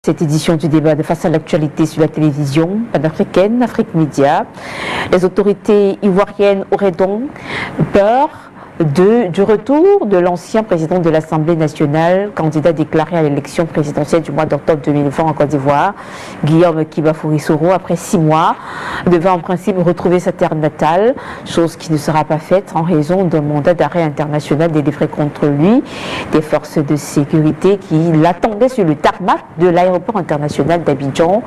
Cette édition du débat de Face à l'actualité sur la télévision panafricaine, Afrique Média, les autorités ivoiriennes auraient donc peur du retour de l'ancien président de l'Assemblée nationale, candidat déclaré à l'élection présidentielle du mois d'octobre 2020 en Côte d'Ivoire, Guillaume Kiba-Fourie-Soro, après 6 mois, devait en principe retrouver sa terre natale, chose qui ne sera pas faite en raison d'un mandat d'arrêt international délivré contre lui, des forces de sécurité qui l'attendaient sur le tarmac de l'aéroport international d'Abidjan.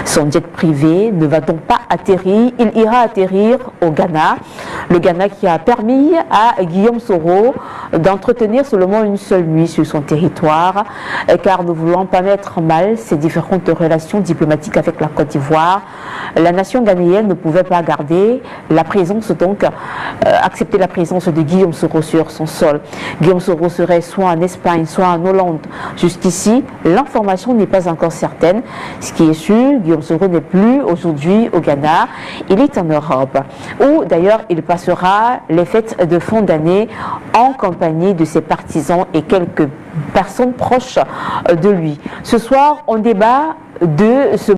Son jet privé ne va donc pas atterrir, il ira atterrir au Ghana, le Ghana qui a permis à Guillaume Soro d'entretenir seulement une seule nuit sur son territoire, car ne voulant pas mettre en mal ses différentes relations diplomatiques avec la Côte d'Ivoire, la nation ghanéenne ne pouvait pas garder la présence, donc accepter la présence de Guillaume Soro sur son sol. Guillaume Soro serait soit en Espagne, soit en Hollande. Jusqu'ici, l'information n'est pas encore certaine. Ce qui est sûr, Guillaume Soro n'est plus aujourd'hui au Ghana, il est en Europe, où d'ailleurs il passera les fêtes de fin d'année en compagnie de ses partisans et quelques personnes proches de lui. Ce soir, on débat de ce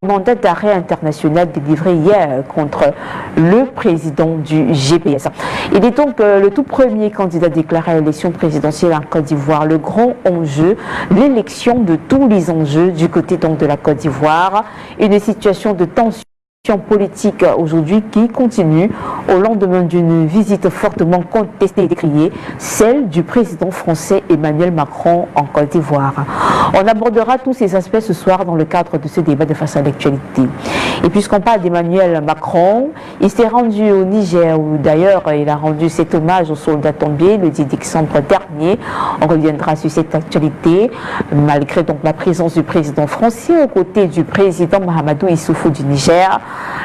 mandat d'arrêt international délivré hier contre le président du GPS. Il est donc le tout premier candidat déclaré à l'élection présidentielle en Côte d'Ivoire. Le grand enjeu, l'élection de tous les enjeux du côté donc de la Côte d'Ivoire. Une situation de tension politique aujourd'hui qui continue au lendemain d'une visite fortement contestée et décriée, celle du président français Emmanuel Macron en Côte d'Ivoire. On abordera tous ces aspects ce soir dans le cadre de ce débat de Face à l'actualité. Et puisqu'on parle d'Emmanuel Macron, il s'est rendu au Niger où d'ailleurs il a rendu cet hommage aux soldats tombés le 10 décembre dernier. On reviendra sur cette actualité malgré donc la présence du président français aux côtés du président Mahamadou Issoufou du Niger.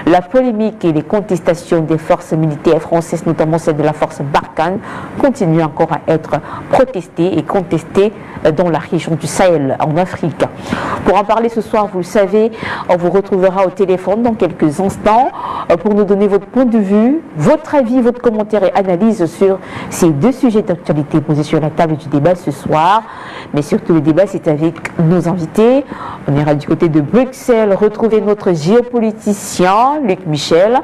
La polémique et les contestations des forces militaires françaises, notamment celle de la force Barkhane, continuent encore à être protestées et contestées dans la région du Sahel, en Afrique. Pour en parler ce soir, vous le savez, on vous retrouvera au téléphone dans quelques instants pour nous donner votre point de vue, votre avis, votre commentaire et analyse sur ces deux sujets d'actualité posés sur la table du débat ce soir. Mais surtout, le débat, c'est avec nos invités. On ira du côté de Bruxelles retrouver notre géopoliticien, Luc Michel.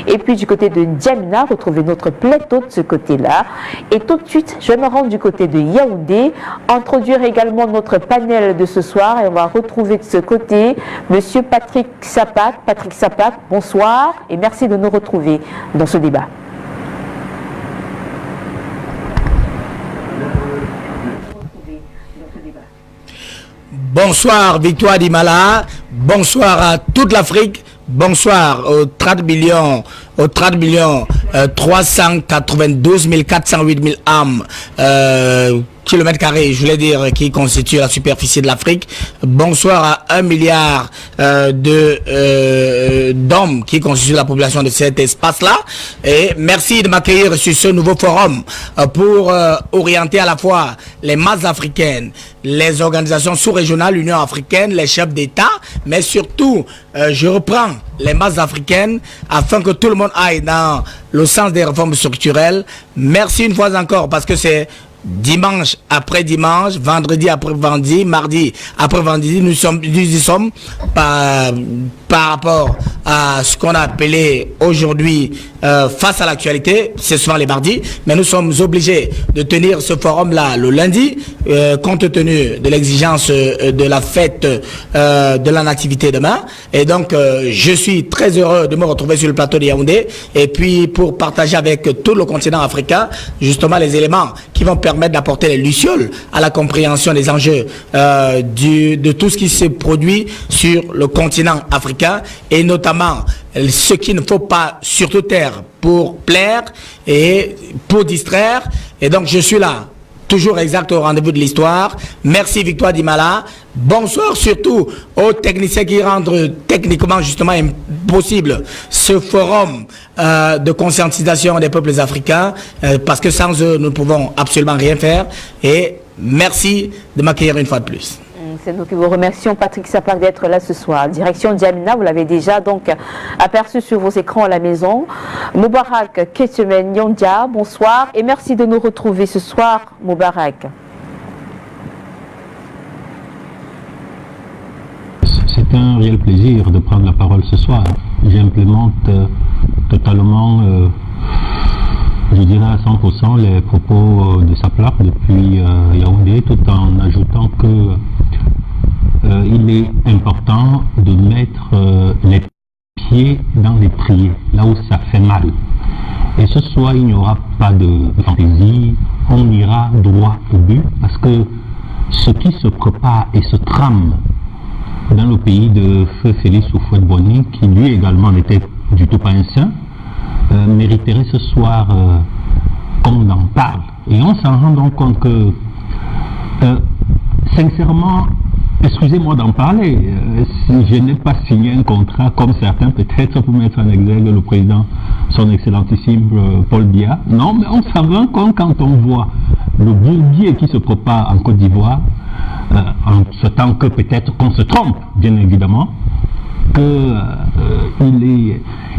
Et puis du côté de N'Djamena, retrouver notre plateau de ce côté-là. Et tout de suite, je vais me rendre du côté de Yaoundé, introduire également notre panel de ce soir. Et on va retrouver de ce côté Monsieur Patrick Sapak. Patrick Sapak, bonsoir et merci de nous retrouver dans ce débat. Bonsoir Victoire Dimala, bonsoir à toute l'Afrique, bonsoir aux 30 millions 392 408 000 âmes kilomètres carrés, je voulais dire, qui constituent la superficie de l'Afrique. Bonsoir à 1 milliard d'hommes qui constituent la population de cet espace-là. Et merci de m'accueillir sur ce nouveau forum pour orienter à la fois les masses africaines, les organisations sous-régionales, l'Union africaine, les chefs d'État, mais surtout, je reprends les masses africaines afin que tout le monde aille dans le sens des réformes structurelles. Merci une fois encore parce que c'est dimanche après dimanche, vendredi après vendredi, mardi après vendredi, nous y sommes par rapport à ce qu'on a appelé aujourd'hui face à l'actualité, c'est souvent les mardis, mais nous sommes obligés de tenir ce forum-là le lundi, compte tenu de l'exigence de la fête de la nativité demain. Et donc, je suis très heureux de me retrouver sur le plateau de Yaoundé et puis pour partager avec tout le continent africain, justement les éléments qui vont permettre d'apporter les lucioles à la compréhension des enjeux de tout ce qui se produit sur le continent africain et notamment ce qu'il ne faut pas surtout taire pour plaire et pour distraire. Et donc je suis là, toujours exact au rendez-vous de l'histoire. Merci Victoire Dimala. Bonsoir surtout aux techniciens qui rendent techniquement justement impossible ce forum de conscientisation des peuples africains parce que sans eux nous ne pouvons absolument rien faire. Et merci de m'accueillir une fois de plus. C'est nous qui vous remercions, Patrick Sapak, d'être là ce soir. Direction N'Djamena, vous l'avez déjà donc aperçu sur vos écrans à la maison. Moubarak Ketemen Yondia, bonsoir et merci de nous retrouver ce soir, Moubarak. un réel plaisir de prendre la parole ce soir. J'implémente totalement, je dirais à 100% les propos de Saplak depuis Yaoundé, tout en ajoutant que il est important de mettre les pieds dans l'étrier, là où ça fait mal. Et ce soir, il n'y aura pas de fantaisie, on ira droit au but, parce que ce qui se prépare et se trame dans le pays de Feu Félix Houphouët-Boigny, qui lui également n'était du tout pas un saint, mériterait ce soir qu'on en parle. Et on s'en rend donc compte que, sincèrement, excusez-moi d'en parler, si je n'ai pas signé un contrat comme certains peut-être pour mettre en exergue le président, son excellentissime Paul Biya. Non, mais on s'en rend compte quand on voit le bourbier qui se prépare en Côte d'Ivoire, en ce temps que peut-être qu'on se trompe, bien évidemment, que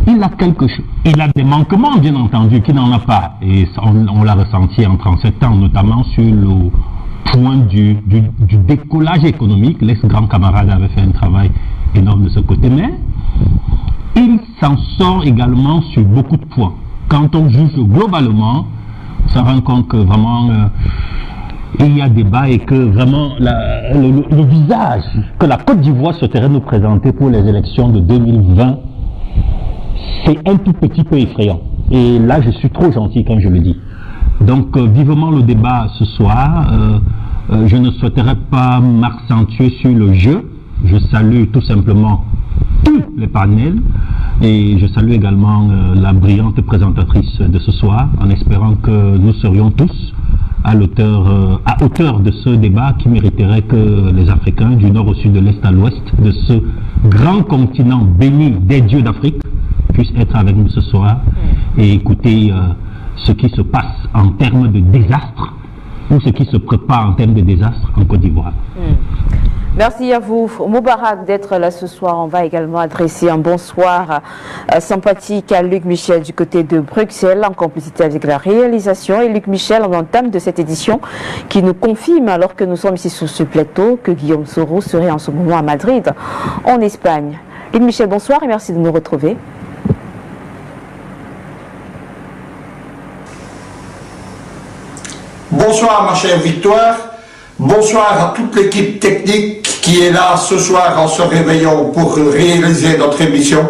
il a quelque chose, il a des manquements bien entendu, qu'il n'en a pas, et on l'a ressenti en 37 ans, notamment sur le point du décollage économique. L'ex-grand camarade avait fait un travail énorme de ce côté, mais il s'en sort également sur beaucoup de points. Quand on juge globalement, on se rend compte que vraiment il y a débat et que vraiment le visage que la Côte d'Ivoire souhaiterait nous présenter pour les élections de 2020, c'est un tout petit peu effrayant. Et là, je suis trop gentil quand je le dis. Donc, vivement le débat ce soir. Je ne souhaiterais pas m'accentuer sur le jeu. Je salue tout simplement tous les panels et je salue également la brillante présentatrice de ce soir, en espérant que nous serions tous à hauteur de ce débat qui mériterait que les Africains du nord au sud, de l'est à l'ouest, de ce grand continent béni des dieux d'Afrique, puissent être avec nous ce soir et écouter ce qui se passe en termes de désastre ou ce qui se prépare en termes de désastre en Côte d'Ivoire. Merci à vous, Moubarak, d'être là ce soir. On va également adresser un bonsoir sympathique à Luc Michel du côté de Bruxelles, en complicité avec la réalisation. Et Luc Michel, en entame de cette édition, qui nous confirme, alors que nous sommes ici sur ce plateau, que Guillaume Soro serait en ce moment à Madrid, en Espagne. Luc Michel, bonsoir et merci de nous retrouver. Bonsoir ma chère Victoire, bonsoir à toute l'équipe technique qui est là ce soir en se réveillant pour réaliser notre émission.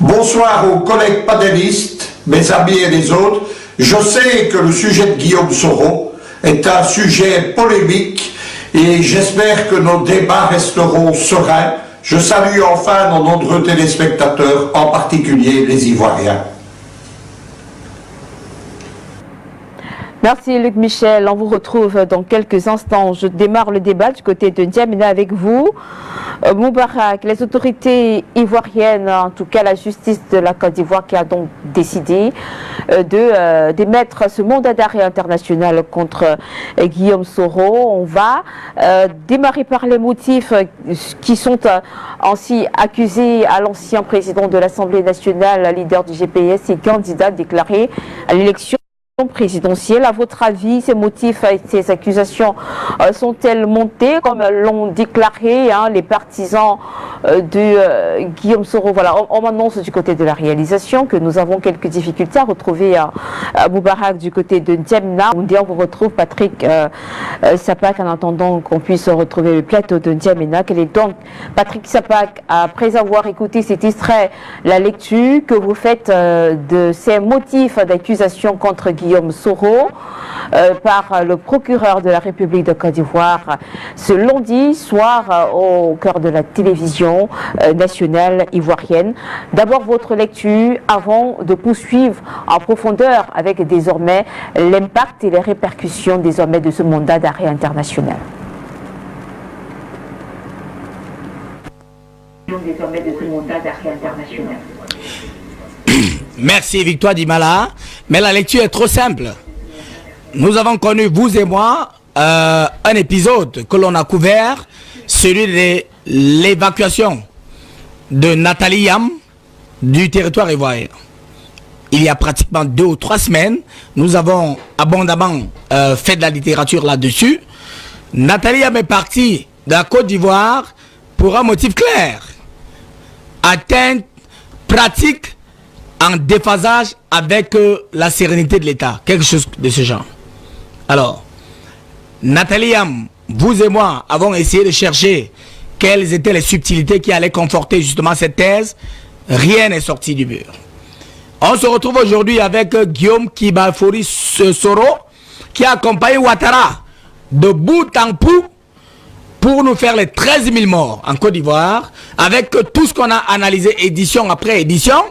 Bonsoir aux collègues panélistes, mes amis et les autres. Je sais que le sujet de Guillaume Soro est un sujet polémique et j'espère que nos débats resteront sereins. Je salue enfin nos nombreux téléspectateurs, en particulier les Ivoiriens. Merci Luc Michel, on vous retrouve dans quelques instants. Je démarre le débat du côté de N'Djamena avec vous. Moubarak, les autorités ivoiriennes, en tout cas la justice de la Côte d'Ivoire qui a donc décidé d'émettre ce mandat d'arrêt international contre Guillaume Soro. On va démarrer par les motifs qui sont ainsi accusés à l'ancien président de l'Assemblée nationale, leader du GPS et candidat déclaré à l'élection présidentielle. À votre avis, ces motifs et ces accusations sont-elles montées comme l'ont déclaré les partisans de Guillaume Soro? Voilà, on m'annonce du côté de la réalisation que nous avons quelques difficultés à retrouver Moubarak du côté de N'Djamena. On vous retrouve Patrick Sapak en attendant qu'on puisse retrouver le plateau de N'Djamena. Quel est donc, Patrick Sapak, après avoir écouté cet extrait, la lecture que vous faites de ces motifs d'accusation contre Guillaume Soro par le procureur de la République de Côte d'Ivoire ce lundi soir au cœur de la télévision nationale ivoirienne. D'abord votre lecture avant de poursuivre en profondeur avec désormais l'impact et les répercussions désormais de ce mandat d'arrêt international. Merci Victoire Dimala, mais la lecture est trop simple. Nous avons connu, vous et moi, un épisode que l'on a couvert, celui de l'évacuation de Nathalie Yam du territoire ivoirien. Il y a pratiquement 2 ou 3 semaines, nous avons abondamment fait de la littérature là-dessus. Nathalie Yam est partie de la Côte d'Ivoire pour un motif clair. atteinte pratique en déphasage avec la sérénité de l'État. Quelque chose de ce genre. Alors, Nathalie Yam, vous et moi avons essayé de chercher quelles étaient les subtilités qui allaient conforter justement cette thèse. Rien n'est sorti du mur. On se retrouve aujourd'hui avec Guillaume Kibafori Soro qui a accompagné Ouattara de bout en bout pour nous faire les 13 000 morts en Côte d'Ivoire, avec tout ce qu'on a analysé édition après édition.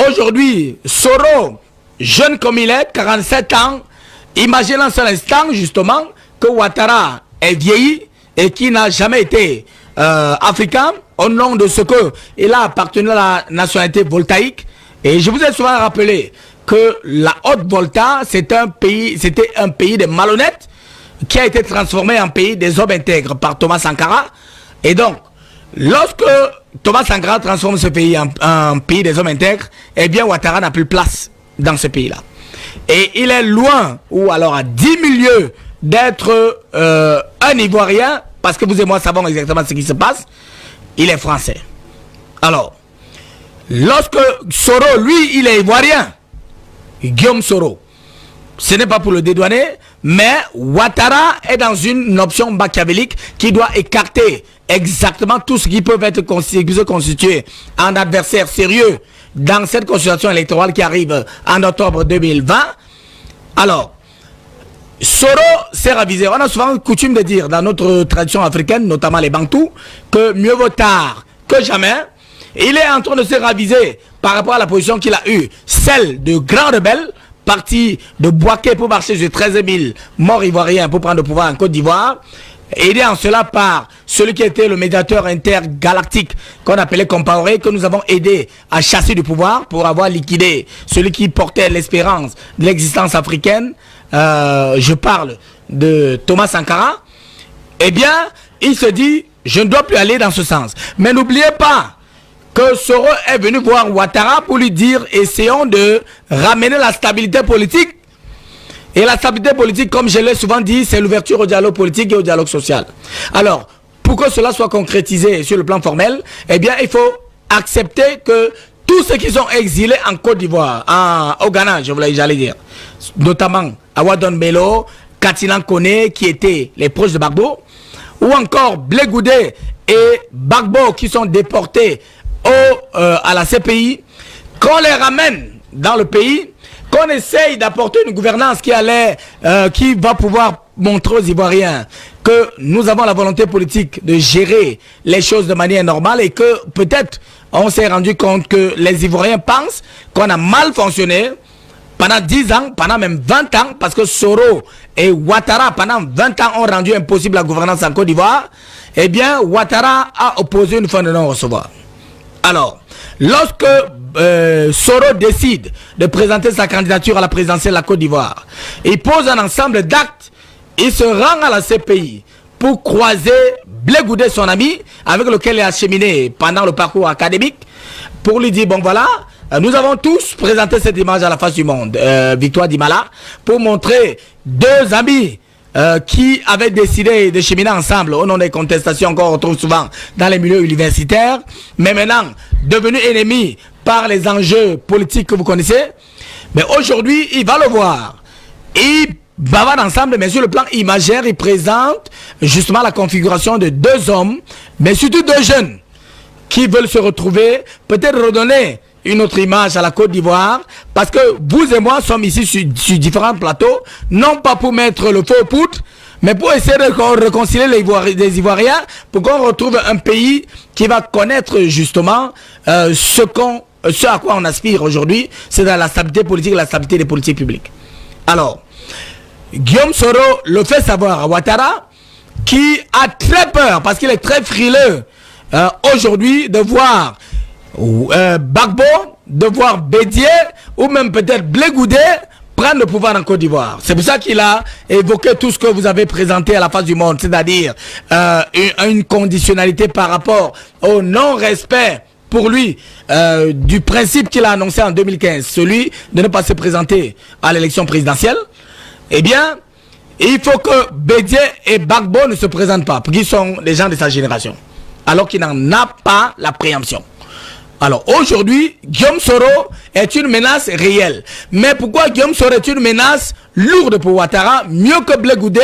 Aujourd'hui, Soro, jeune comme il est, 47 ans, imaginez un seul instant justement que Ouattara est vieilli et qui n'a jamais été africain, au nom de ce qu'il a appartenu à la nationalité voltaïque. Et je vous ai souvent rappelé que la Haute-Volta, c'était un pays de malhonnêtes qui a été transformé en pays des hommes intègres par Thomas Sankara. Et donc, lorsque Thomas Sankara transforme ce pays en pays des hommes intègres, eh bien Ouattara n'a plus place dans ce pays-là. Et il est loin, ou alors à 10 000 lieues, d'être un Ivoirien, parce que vous et moi savons exactement ce qui se passe. Il est français. Alors, lorsque Soro, lui, il est ivoirien, Guillaume Soro, ce n'est pas pour le dédouaner, mais Ouattara est dans une option machiavélique qui doit écarter exactement tout ce qui peut être constitué en adversaire sérieux dans cette consultation électorale qui arrive en octobre 2020. Alors, Soro s'est ravisé. On a souvent coutume de dire dans notre tradition africaine, notamment les Bantous, que mieux vaut tard que jamais. Il est en train de se raviser par rapport à la position qu'il a eue, celle de grand rebelle, parti de Boaké pour marcher sur 13 000 morts ivoiriens pour prendre le pouvoir en Côte d'Ivoire, aidé en cela par celui qui était le médiateur intergalactique qu'on appelait Compaoré, que nous avons aidé à chasser du pouvoir pour avoir liquidé celui qui portait l'espérance de l'existence africaine. Je parle de Thomas Sankara. Eh bien, il se dit, je ne dois plus aller dans ce sens. Mais n'oubliez pas que Soro est venu voir Ouattara pour lui dire, essayons de ramener la stabilité politique. Et la stabilité politique, comme je l'ai souvent dit, c'est l'ouverture au dialogue politique et au dialogue social. Alors, pour que cela soit concrétisé sur le plan formel, eh bien, il faut accepter que tous ceux qui sont exilés en Côte d'Ivoire, au Ghana, j'allais dire, notamment Awadon Bello, Katilan Kone, qui étaient les proches de Gbagbo, ou encore Blé Goudé et Gbagbo qui sont déportés à la CPI, qu'on les ramène dans le pays, qu'on essaye d'apporter une gouvernance qui va pouvoir montrer aux Ivoiriens que nous avons la volonté politique de gérer les choses de manière normale et que peut-être on s'est rendu compte que les Ivoiriens pensent qu'on a mal fonctionné pendant 10 ans, pendant même 20 ans, parce que Soro et Ouattara pendant 20 ans ont rendu impossible la gouvernance en Côte d'Ivoire. Eh bien, Ouattara a opposé une fin de non-recevoir. Alors, lorsque Soro décide de présenter sa candidature à la présidentielle de la Côte d'Ivoire, il pose un ensemble d'actes, il se rend à la CPI pour croiser Blé Goudé, son ami, avec lequel il a cheminé pendant le parcours académique, pour lui dire, bon voilà, nous avons tous présenté cette image à la face du monde, Victoire Dimala, pour montrer deux amis qui avaient décidé de cheminer ensemble au nom des contestations qu'on retrouve souvent dans les milieux universitaires, mais maintenant devenus ennemis par les enjeux politiques que vous connaissez. Mais aujourd'hui, il va le voir. Ils bavardent ensemble, mais sur le plan imaginaire, il présente justement la configuration de deux hommes, mais surtout deux jeunes qui veulent se retrouver, peut-être redonner une autre image à la Côte d'Ivoire, parce que vous et moi sommes ici sur différents plateaux, non pas pour mettre le faux poutre, mais pour essayer de réconcilier les Ivoiriens, pour qu'on retrouve un pays qui va connaître justement ce à quoi on aspire aujourd'hui, c'est dans la stabilité politique et la stabilité des politiques publiques. Alors, Guillaume Soro le fait savoir à Ouattara, qui a très peur, parce qu'il est très frileux aujourd'hui de voir Gbagbo, de voir Bédié ou même peut-être Blé Goudé prendre le pouvoir en Côte d'Ivoire. C'est pour ça qu'il a évoqué tout ce que vous avez présenté à la face du monde, c'est-à-dire une conditionnalité par rapport au non-respect pour lui du principe qu'il a annoncé en 2015, celui de ne pas se présenter à l'élection présidentielle. Eh bien, il faut que Bédié et Gbagbo ne se présentent pas, parce qu'ils sont les gens de sa génération. alors qu'il n'en a pas la préemption. Alors aujourd'hui, Guillaume Soro est une menace réelle. Mais pourquoi Guillaume Soro est une menace lourde pour Ouattara, mieux que Blé Goudé,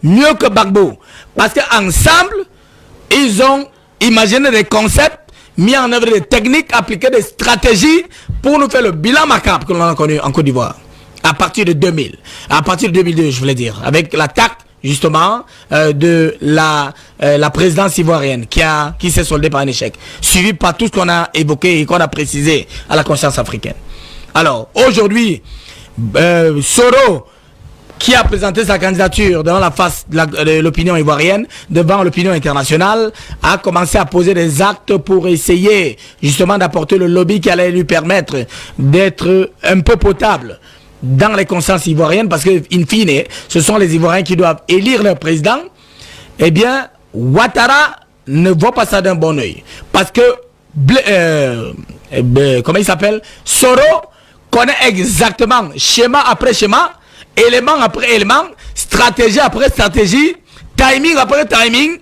mieux que Gbagbo? Parce qu'ensemble, ils ont imaginé des concepts, mis en œuvre des techniques, appliqué des stratégies pour nous faire le bilan macabre que l'on a connu en Côte d'Ivoire. À partir de 2000, à partir de 2002, je voulais dire, avec l'attaque justement de la présidence ivoirienne qui s'est soldée par un échec, suivi par tout ce qu'on a évoqué et qu'on a précisé à la conscience africaine. Alors aujourd'hui, Soro, qui a présenté sa candidature devant la face de l'opinion ivoirienne, devant l'opinion internationale, a commencé à poser des actes pour essayer justement d'apporter le lobby qui allait lui permettre d'être un peu potable dans les consciences ivoiriennes, parce que in fine, ce sont les Ivoiriens qui doivent élire leur président. Eh bien, Ouattara ne voit pas ça d'un bon oeil, parce que comment il s'appelle, Soro connaît exactement schéma après schéma, élément après élément, stratégie après stratégie, timing après timing,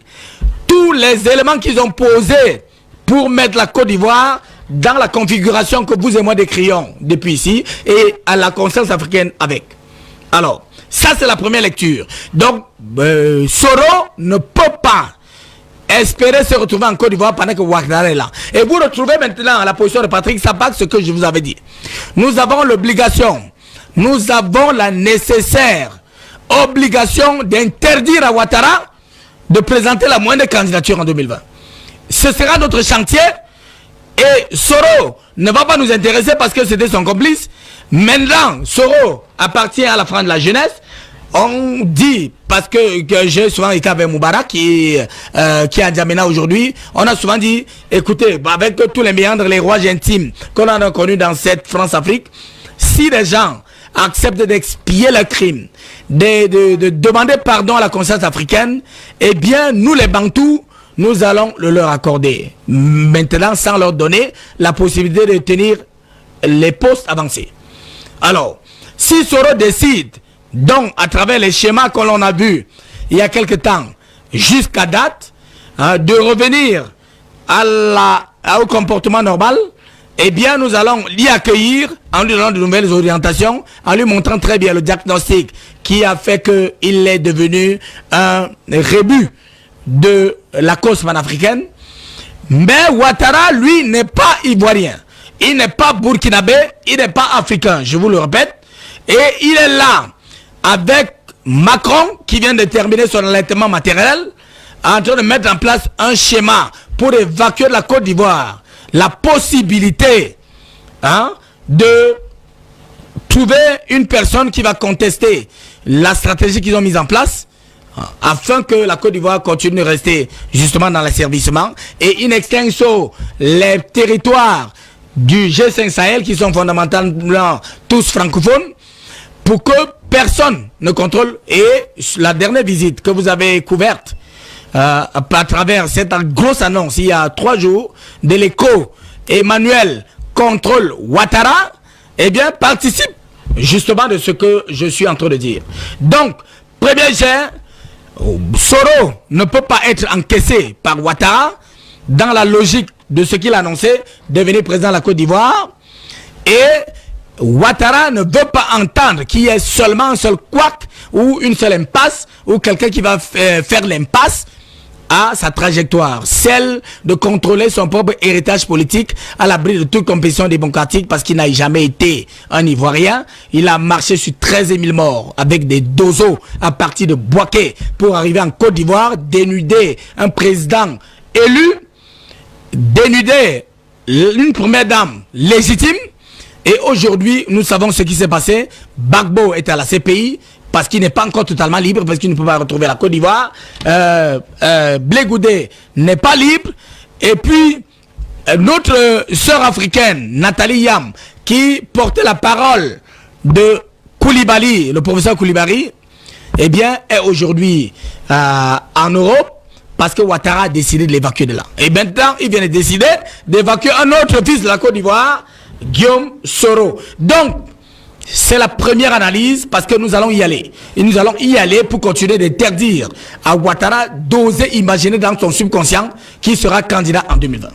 tous les éléments qu'ils ont posés pour mettre la Côte d'Ivoire dans la configuration que vous et moi décrions depuis ici et à la conscience africaine avec. Alors, ça c'est la première lecture. Donc, Soro ne peut pas espérer se retrouver en Côte d'Ivoire pendant que Ouattara est là. Et vous retrouvez maintenant la position de Patrick Sabak ce que je vous avais dit. Nous avons l'obligation, nous avons la nécessaire obligation d'interdire à Ouattara de présenter la moindre candidature en 2020. Ce sera notre chantier. Et Soro ne va pas nous intéresser parce que c'était son complice. Maintenant, Soro appartient à la France de la jeunesse. On dit, parce que j'ai souvent été avec Moubarak qui est à N'Djamena aujourd'hui, on a souvent dit, écoutez, avec tous les méandres, les rouages intimes qu'on a connus dans cette France-Afrique, si les gens acceptent d'expier leurs crimes, de demander pardon à la conscience africaine, eh bien, nous les Bantous, nous allons le leur accorder. Maintenant, sans leur donner la possibilité de tenir les postes avancés. Alors, si Soro décide, donc à travers les schémas que l'on a vus il y a quelque temps, jusqu'à date, de revenir au comportement normal, eh bien nous allons l'y accueillir en lui donnant de nouvelles orientations, en lui montrant très bien le diagnostic qui a fait qu'il est devenu un rébut de la cause panafricaine. Mais Ouattara, lui, n'est pas ivoirien. Il n'est pas burkinabé, il n'est pas africain, je vous le répète. Et il est là, avec Macron, qui vient de terminer son allaitement maternel, en train de mettre en place un schéma pour évacuer la Côte d'Ivoire. La possibilité de trouver une personne qui va contester la stratégie qu'ils ont mise en place, afin que la Côte d'Ivoire continue de rester justement dans l'asservissement et in extenso les territoires du G5 Sahel qui sont fondamentalement tous francophones, pour que personne ne contrôle. Et la dernière visite que vous avez couverte à travers cette grosse annonce il y a 3 jours de l'ECO, Emmanuel contrôle Ouattara, eh bien participe justement de ce que je suis en train de dire. Donc, premier jet, Soro ne peut pas être encaissé par Ouattara dans la logique de ce qu'il a annoncé, devenir président de la Côte d'Ivoire. Et Ouattara ne veut pas entendre qu'il y ait seulement un seul couac ou une seule impasse ou quelqu'un qui va faire l'impasse à sa trajectoire, celle de contrôler son propre héritage politique à l'abri de toute compétition démocratique, parce qu'il n'a jamais été un Ivoirien. Il a marché sur 13 000 morts avec des dozos à partir de Bouaké pour arriver en Côte d'Ivoire, dénuder un président élu, dénuder une première dame légitime. Et aujourd'hui, nous savons ce qui s'est passé. Gbagbo est à la CPI parce qu'il n'est pas encore totalement libre, parce qu'il ne peut pas retrouver la Côte d'Ivoire. Blé Goudé n'est pas libre. Et puis, notre sœur africaine, Nathalie Yam, qui portait la parole de Koulibaly, le professeur Koulibaly, eh bien, est aujourd'hui en Europe, parce que Ouattara a décidé de l'évacuer de là. Et maintenant, il vient de décider d'évacuer un autre fils de la Côte d'Ivoire, Guillaume Soro. Donc, C'est la première analyse parce que nous allons y aller. Et nous allons y aller pour continuer d'interdire à Ouattara d'oser imaginer dans son subconscient qu'il sera candidat en 2020.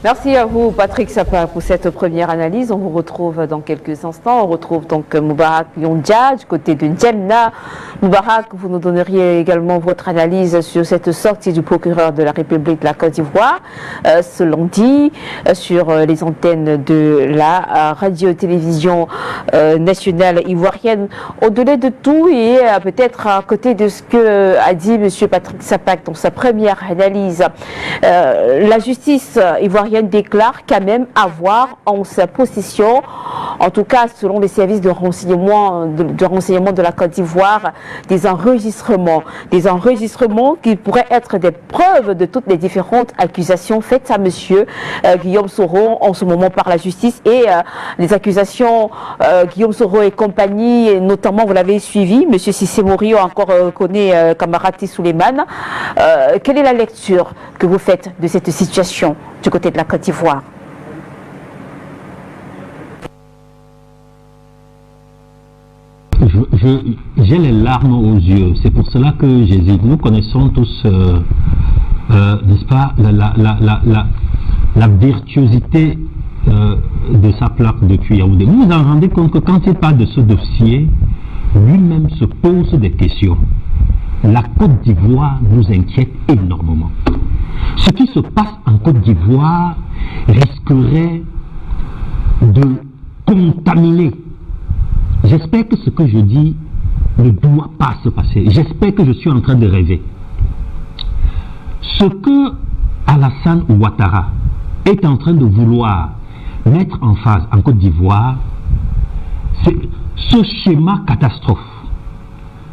Merci à vous, Patrick Sapa, pour cette première analyse. On vous retrouve dans quelques instants. On retrouve donc Moubarak Yondia du côté de N'Djamena. Moubarak, vous nous donneriez également votre analyse sur cette sortie du procureur de la République de la Côte d'Ivoire ce lundi sur les antennes de la radio-télévision nationale ivoirienne. Au-delà de tout et peut-être à côté de ce que a dit M. Patrick Sapak dans sa première analyse, la justice ivoirienne déclare quand même avoir en sa possession, en tout cas selon les services de renseignement de la Côte d'Ivoire, des enregistrements qui pourraient être des preuves de toutes les différentes accusations faites à monsieur Guillaume Soro en ce moment par la justice et les accusations Guillaume Soro et compagnie, et notamment vous l'avez suivi, monsieur Cissé Morio encore connaît Camarati Souleymane. Quelle est la lecture que vous faites de cette situation du côté de la Côte d'Ivoire? J'ai les larmes aux yeux, c'est pour cela que j'hésite. Nous connaissons tous, n'est-ce pas, la virtuosité de sa plaque de Yaoundé. Vous vous en rendez compte que quand il parle de ce dossier, lui-même se pose des questions. La Côte d'Ivoire nous inquiète énormément. Ce qui se passe en Côte d'Ivoire risquerait de contaminer. J'espère que ce que je dis ne doit pas se passer. J'espère que je suis en train de rêver. Ce que Alassane Ouattara est en train de vouloir mettre en phase en Côte d'Ivoire, c'est ce schéma catastrophe,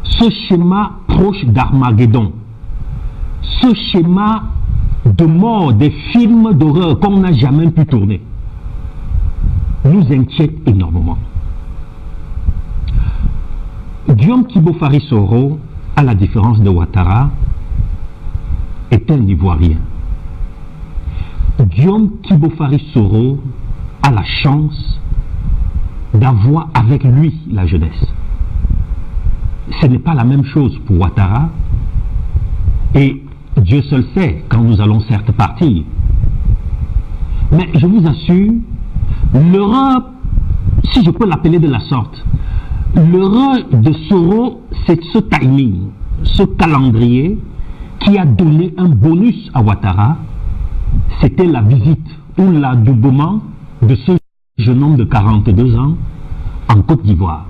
ce schéma proche d'Armageddon, ce schéma de mort des films d'horreur qu'on n'a jamais pu tourner, nous inquiète énormément. Guillaume Kibofari Soro, à la différence de Ouattara, est un Ivoirien. Guillaume Kibofari Soro a la chance d'avoir avec lui la jeunesse. Ce n'est pas la même chose pour Ouattara, et Dieu seul sait quand nous allons certes partir. Mais je vous assure, l'Europe, si je peux l'appeler de la sorte, l'erreur de Soro, c'est ce timing, ce calendrier qui a donné un bonus à Ouattara. C'était la visite ou l'adoubement de ce jeune homme de 42 ans en Côte d'Ivoire.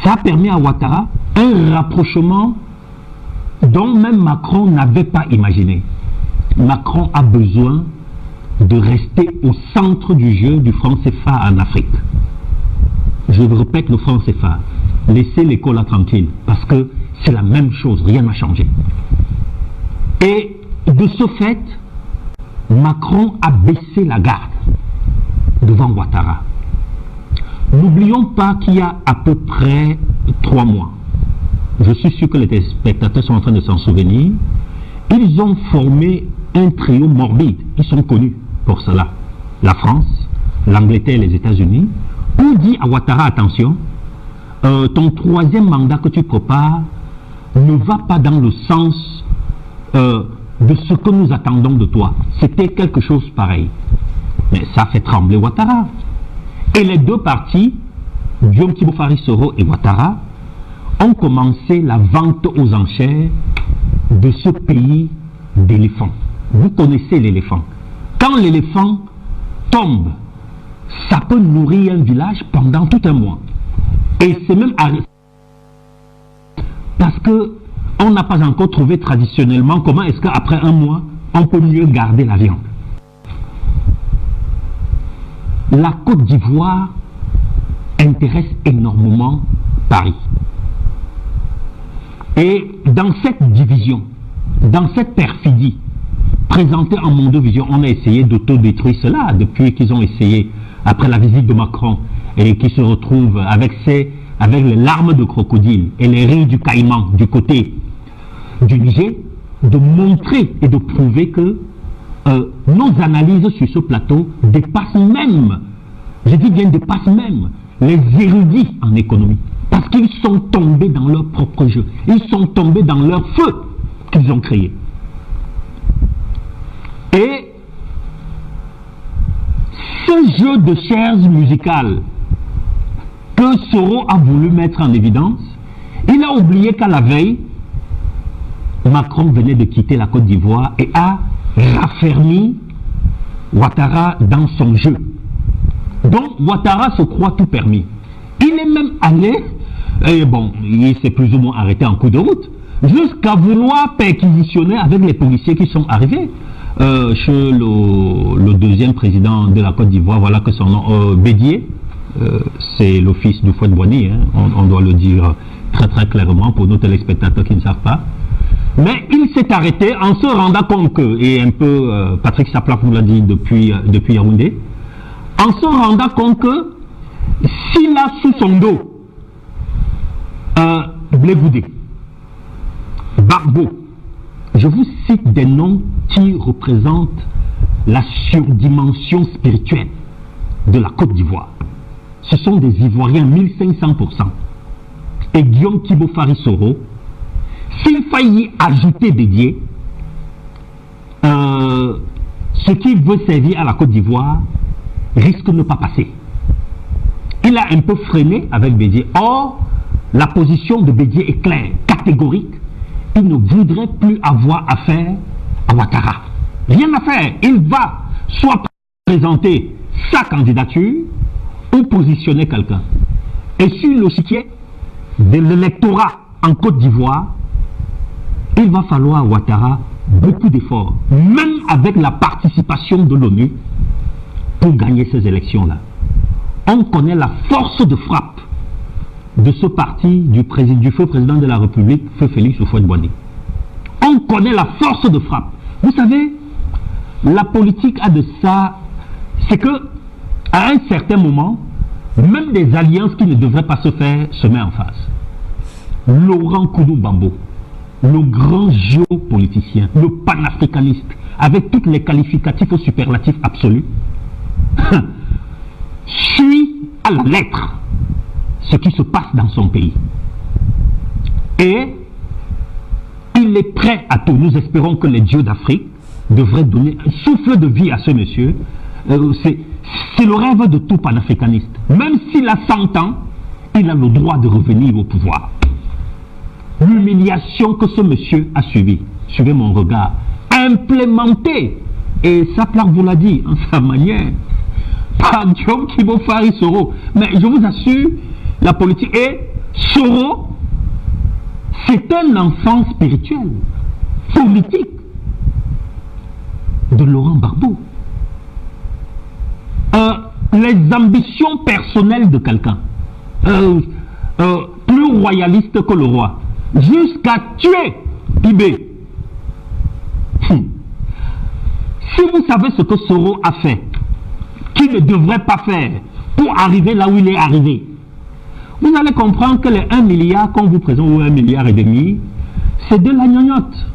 Ça a permis à Ouattara un rapprochement dont même Macron n'avait pas imaginé. Macron a besoin de rester au centre du jeu du franc CFA en Afrique. Je vous répète, le franc CFA, laissez l'école là tranquille, parce que c'est la même chose, rien n'a changé. Et de ce fait, Macron a baissé la garde devant Ouattara. N'oublions pas qu'il y a à peu près 3 mois, je suis sûr que les spectateurs sont en train de s'en souvenir, ils ont formé un trio morbide, ils sont connus pour cela. La France, l'Angleterre et les États-Unis, on dit à Ouattara, attention, ton 3e mandat que tu prépares ne va pas dans le sens de ce que nous attendons de toi. C'était quelque chose pareil. Mais ça fait trembler Ouattara. Et les deux partis, Guillaume Kibofari Soro et Ouattara, ont commencé la vente aux enchères de ce pays d'éléphants. Vous connaissez l'éléphant. Quand l'éléphant tombe, ça peut nourrir un village pendant tout un mois. Et c'est même parce que on n'a pas encore trouvé traditionnellement comment est-ce qu'après un mois, on peut mieux garder la viande. La Côte d'Ivoire intéresse énormément Paris. Et dans cette division, dans cette perfidie, présentée en Mondovision, on a essayé d'autodétruire cela depuis qu'ils ont essayé, après la visite de Macron, et qui se retrouve avec les larmes de crocodile et les rires du caïman du côté du Niger, de montrer et de prouver que nos analyses sur ce plateau dépassent même, je dis bien dépassent même, les érudits en économie. Parce qu'ils sont tombés dans leur propre jeu. Ils sont tombés dans leur feu qu'ils ont créé. Et ce jeu de chaises musicales que Soro a voulu mettre en évidence, il a oublié qu'à la veille, Macron venait de quitter la Côte d'Ivoire et a raffermi Ouattara dans son jeu. Donc Ouattara se croit tout permis. Il est même allé, et bon, il s'est plus ou moins arrêté en cours de route, jusqu'à vouloir perquisitionner avec les policiers qui sont arrivés chez le deuxième président de la Côte d'Ivoire, voilà que son nom, Bédié, c'est l'office du Fouad-Boigny, hein, on doit le dire très très clairement pour nos téléspectateurs qui ne savent pas. Mais il s'est arrêté en se rendant compte que, et un peu Patrick Sapla vous l'a dit depuis Yaoundé, en se rendant compte que s'il a sous son dos Blé Goudé, Barbeau, je vous cite des noms qui représentent la surdimension spirituelle de la Côte d'Ivoire. Ce sont des Ivoiriens 1500%. Et Guillaume Kibofari Soro, s'il faillit ajouter Bédié, ce qui veut servir à la Côte d'Ivoire risque de ne pas passer. Il a un peu freiné avec Bédié. Or, la position de Bédié est claire, catégorique. Il ne voudrait plus avoir affaire à Ouattara. Rien à faire. Il va soit présenter sa candidature ou positionner quelqu'un. Et sur le chiquier de l'électorat en Côte d'Ivoire, il va falloir à Ouattara beaucoup d'efforts, même avec la participation de l'ONU, pour gagner ces élections-là. On connaît la force de frappe de ce parti du feu président de la République, feu Félix Houphouët-Boigny. On connaît la force de frappe. Vous savez, la politique a de ça, c'est que à un certain moment, même des alliances qui ne devraient pas se faire se mettent en face. Laurent Koudou-Bambo, le grand géopoliticien, le panafricaniste, avec tous les qualificatifs au superlatif absolu, suit à la lettre ce qui se passe dans son pays. Et il est prêt à tout. Nous espérons que les dieux d'Afrique devraient donner un souffle de vie à ce monsieur. C'est le rêve de tout panafricaniste. Même s'il a 100 ans, il a le droit de revenir au pouvoir. L'humiliation que ce monsieur a suivie, suivez mon regard, implémentée, et Saplar vous l'a dit en sa manière, par Guillaume Kibofari Soro. Mais je vous assure, la politique, et Soro, c'est un enfant spirituel, politique, de Laurent Gbagbo. Les ambitions personnelles de quelqu'un, plus royaliste que le roi, jusqu'à tuer Ibé. Si vous savez ce que Soro a fait, qu'il ne devrait pas faire pour arriver là où il est arrivé, vous allez comprendre que les 1 milliard qu'on vous présente, ou 1,5 milliard, c'est de la gnognotte.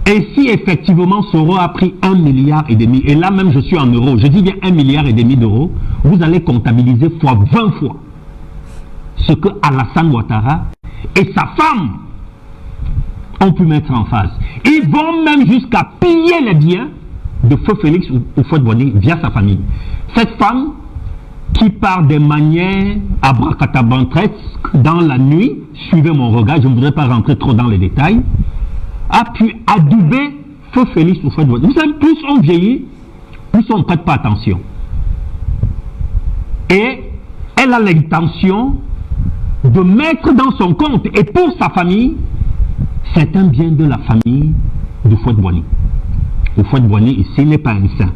Et si effectivement Soro a pris 1,5 milliard, et là même je suis en euros, je dis bien 1,5 milliard d'euros, vous allez comptabiliser fois 20 fois ce que Alassane Ouattara et sa femme ont pu mettre en face. Ils vont même jusqu'à piller les biens de feu Félix Houphouët-Boigny via sa famille. Cette femme, qui par des manières abracadabantesques dans la nuit, suivez mon regard, je ne voudrais pas rentrer trop dans les détails, a pu adouber feu Félix Houphouët-Boigny. Vous savez, plus on vieillit, plus on ne prête pas attention. Et elle a l'intention de mettre dans son compte, et pour sa famille, c'est un bien de la famille de Houphouët-Boigny. Houphouët-Boigny ici n'est pas un saint.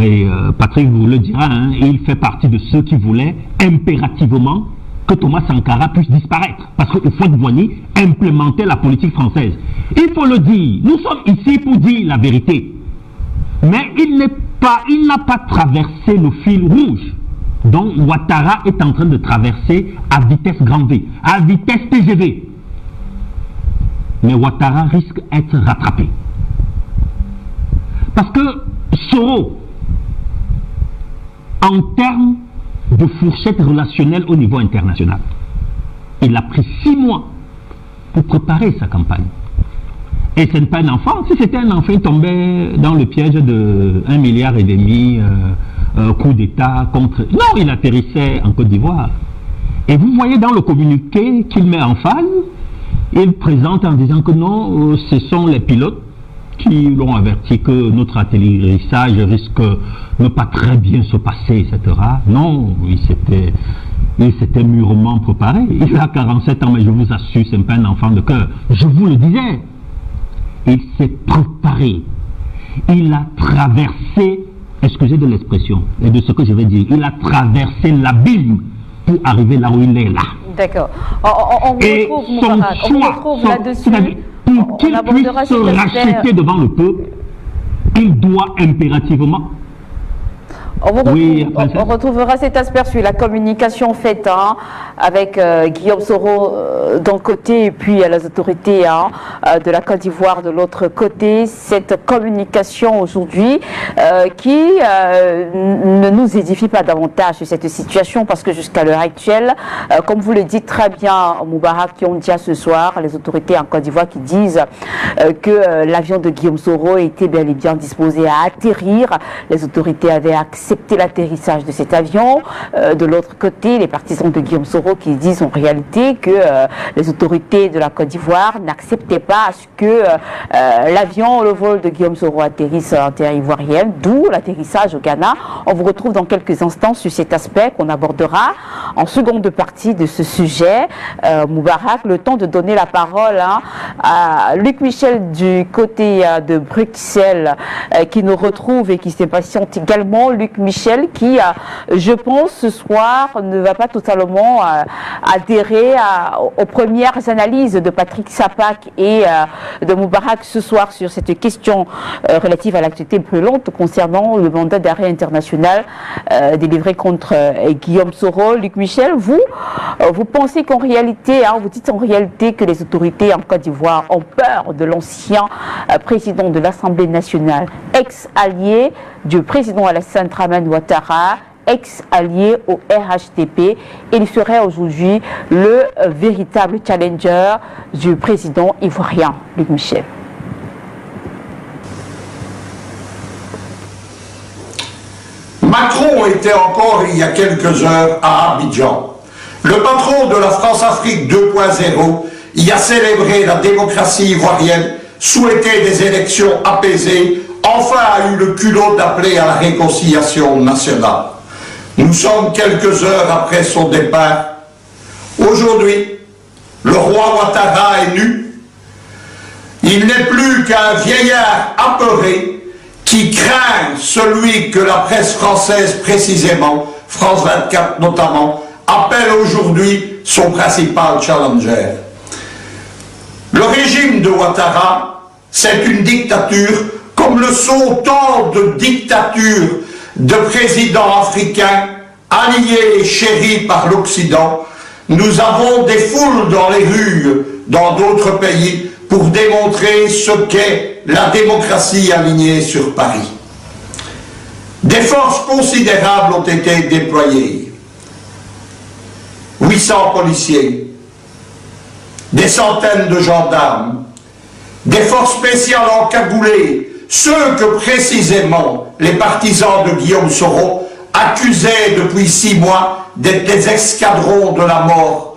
Et Patrick vous le dira, hein, il fait partie de ceux qui voulaient impérativement que Thomas Sankara puisse disparaître. Parce que Houphouët-Boigny implémentait la politique française. Il faut le dire, nous sommes ici pour dire la vérité. Mais il n'a pas traversé le fil rouge dont Ouattara est en train de traverser à vitesse grand V, à vitesse TGV. Mais Ouattara risque d'être rattrapé. Parce que Soro, en termes de fourchette relationnelle au niveau international. Il a pris 6 mois pour préparer sa campagne. Et ce n'est pas un enfant. Si c'était un enfant, il tombait dans le piège de 1,5 milliard coup d'État contre... Non, il atterrissait en Côte d'Ivoire. Et vous voyez dans le communiqué qu'il met en phase, il présente en disant que non, ce sont les pilotes qui l'ont averti que notre atterrissage risque de ne pas très bien se passer, etc. Non, il s'était mûrement préparé. Il a 47 ans, mais je vous assure, ce n'est pas un enfant de cœur. Je vous le disais. Il s'est préparé. Il a traversé, excusez de l'expression et de ce que je vais dire, il a traversé l'abîme pour arriver là où il est là. D'accord. On retrouve Moubarak, on retrouve là-dessus. Pour qu'il puisse se racheter devant le peuple, il doit impérativement... On retrouvera cet aspect sur la communication faite avec Guillaume Soro d'un côté et puis les autorités de la Côte d'Ivoire de l'autre côté. Cette communication aujourd'hui qui ne nous édifie pas davantage sur cette situation parce que jusqu'à l'heure actuelle, comme vous le dites très bien, Moubarak, qui ont dit ce soir, les autorités en Côte d'Ivoire qui disent que l'avion de Guillaume Soro était bel et bien disposé à atterrir. Les autorités avaient accepté l'atterrissage de cet avion. De l'autre côté, les partisans de Guillaume Soro qui disent en réalité que les autorités de la Côte d'Ivoire n'acceptaient pas à ce que l'avion, le vol de Guillaume Soro atterrisse en terre ivoirienne, d'où l'atterrissage au Ghana. On vous retrouve dans quelques instants sur cet aspect qu'on abordera en seconde partie de ce sujet. Moubarak, le temps de donner la parole à Luc Michel du côté de Bruxelles qui nous retrouve et qui s'impatiente également. Luc Michel qui, je pense, ce soir ne va pas totalement adhérer aux premières analyses de Patrick Sapak et de Moubarak ce soir sur cette question relative à l'actualité brûlante concernant le mandat d'arrêt international délivré contre Guillaume Soro. Luc Michel, vous pensez qu'en réalité, vous dites en réalité que les autorités en Côte d'Ivoire ont peur de l'ancien président de l'Assemblée nationale, ex-allié du président Alassane Dramane Ouattara, ex-allié au RHDP. Il serait aujourd'hui le véritable challenger du président ivoirien, Luc Michel. Macron était encore il y a quelques heures à Abidjan. Le patron de la France-Afrique 2.0 y a célébré la démocratie ivoirienne, souhaité des élections apaisées, enfin a eu le culot d'appeler à la réconciliation nationale. Nous sommes quelques heures après son départ. Aujourd'hui, le roi Ouattara est nu. Il n'est plus qu'un vieillard apeuré qui craint celui que la presse française précisément, France 24 notamment, appelle aujourd'hui son principal challenger. Le régime de Ouattara, c'est une dictature comme le sont tant de dictatures de présidents africains alliés et chéris par l'Occident. Nous avons des foules dans les rues, dans d'autres pays, pour démontrer ce qu'est la démocratie alignée sur Paris. Des forces considérables ont été déployées. 800 policiers, des centaines de gendarmes, des forces spéciales encagoulées, ceux que précisément les partisans de Guillaume Soro accusaient depuis 6 mois d'être des escadrons de la mort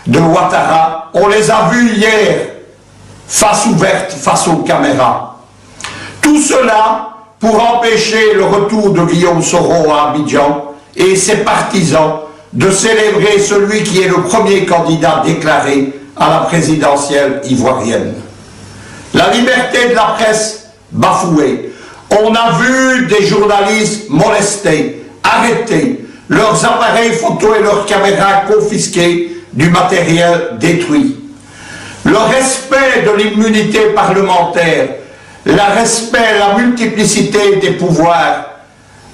de Ouattara. On les a vus hier, face ouverte, face aux caméras. Tout cela pour empêcher le retour de Guillaume Soro à Abidjan et ses partisans de célébrer celui qui est le premier candidat déclaré à la présidentielle ivoirienne. La liberté de la presse bafouée. On a vu des journalistes molestés, arrêtés, leurs appareils photo et leurs caméras confisqués, du matériel détruit. Le respect de l'immunité parlementaire, le respect, la multiplicité des pouvoirs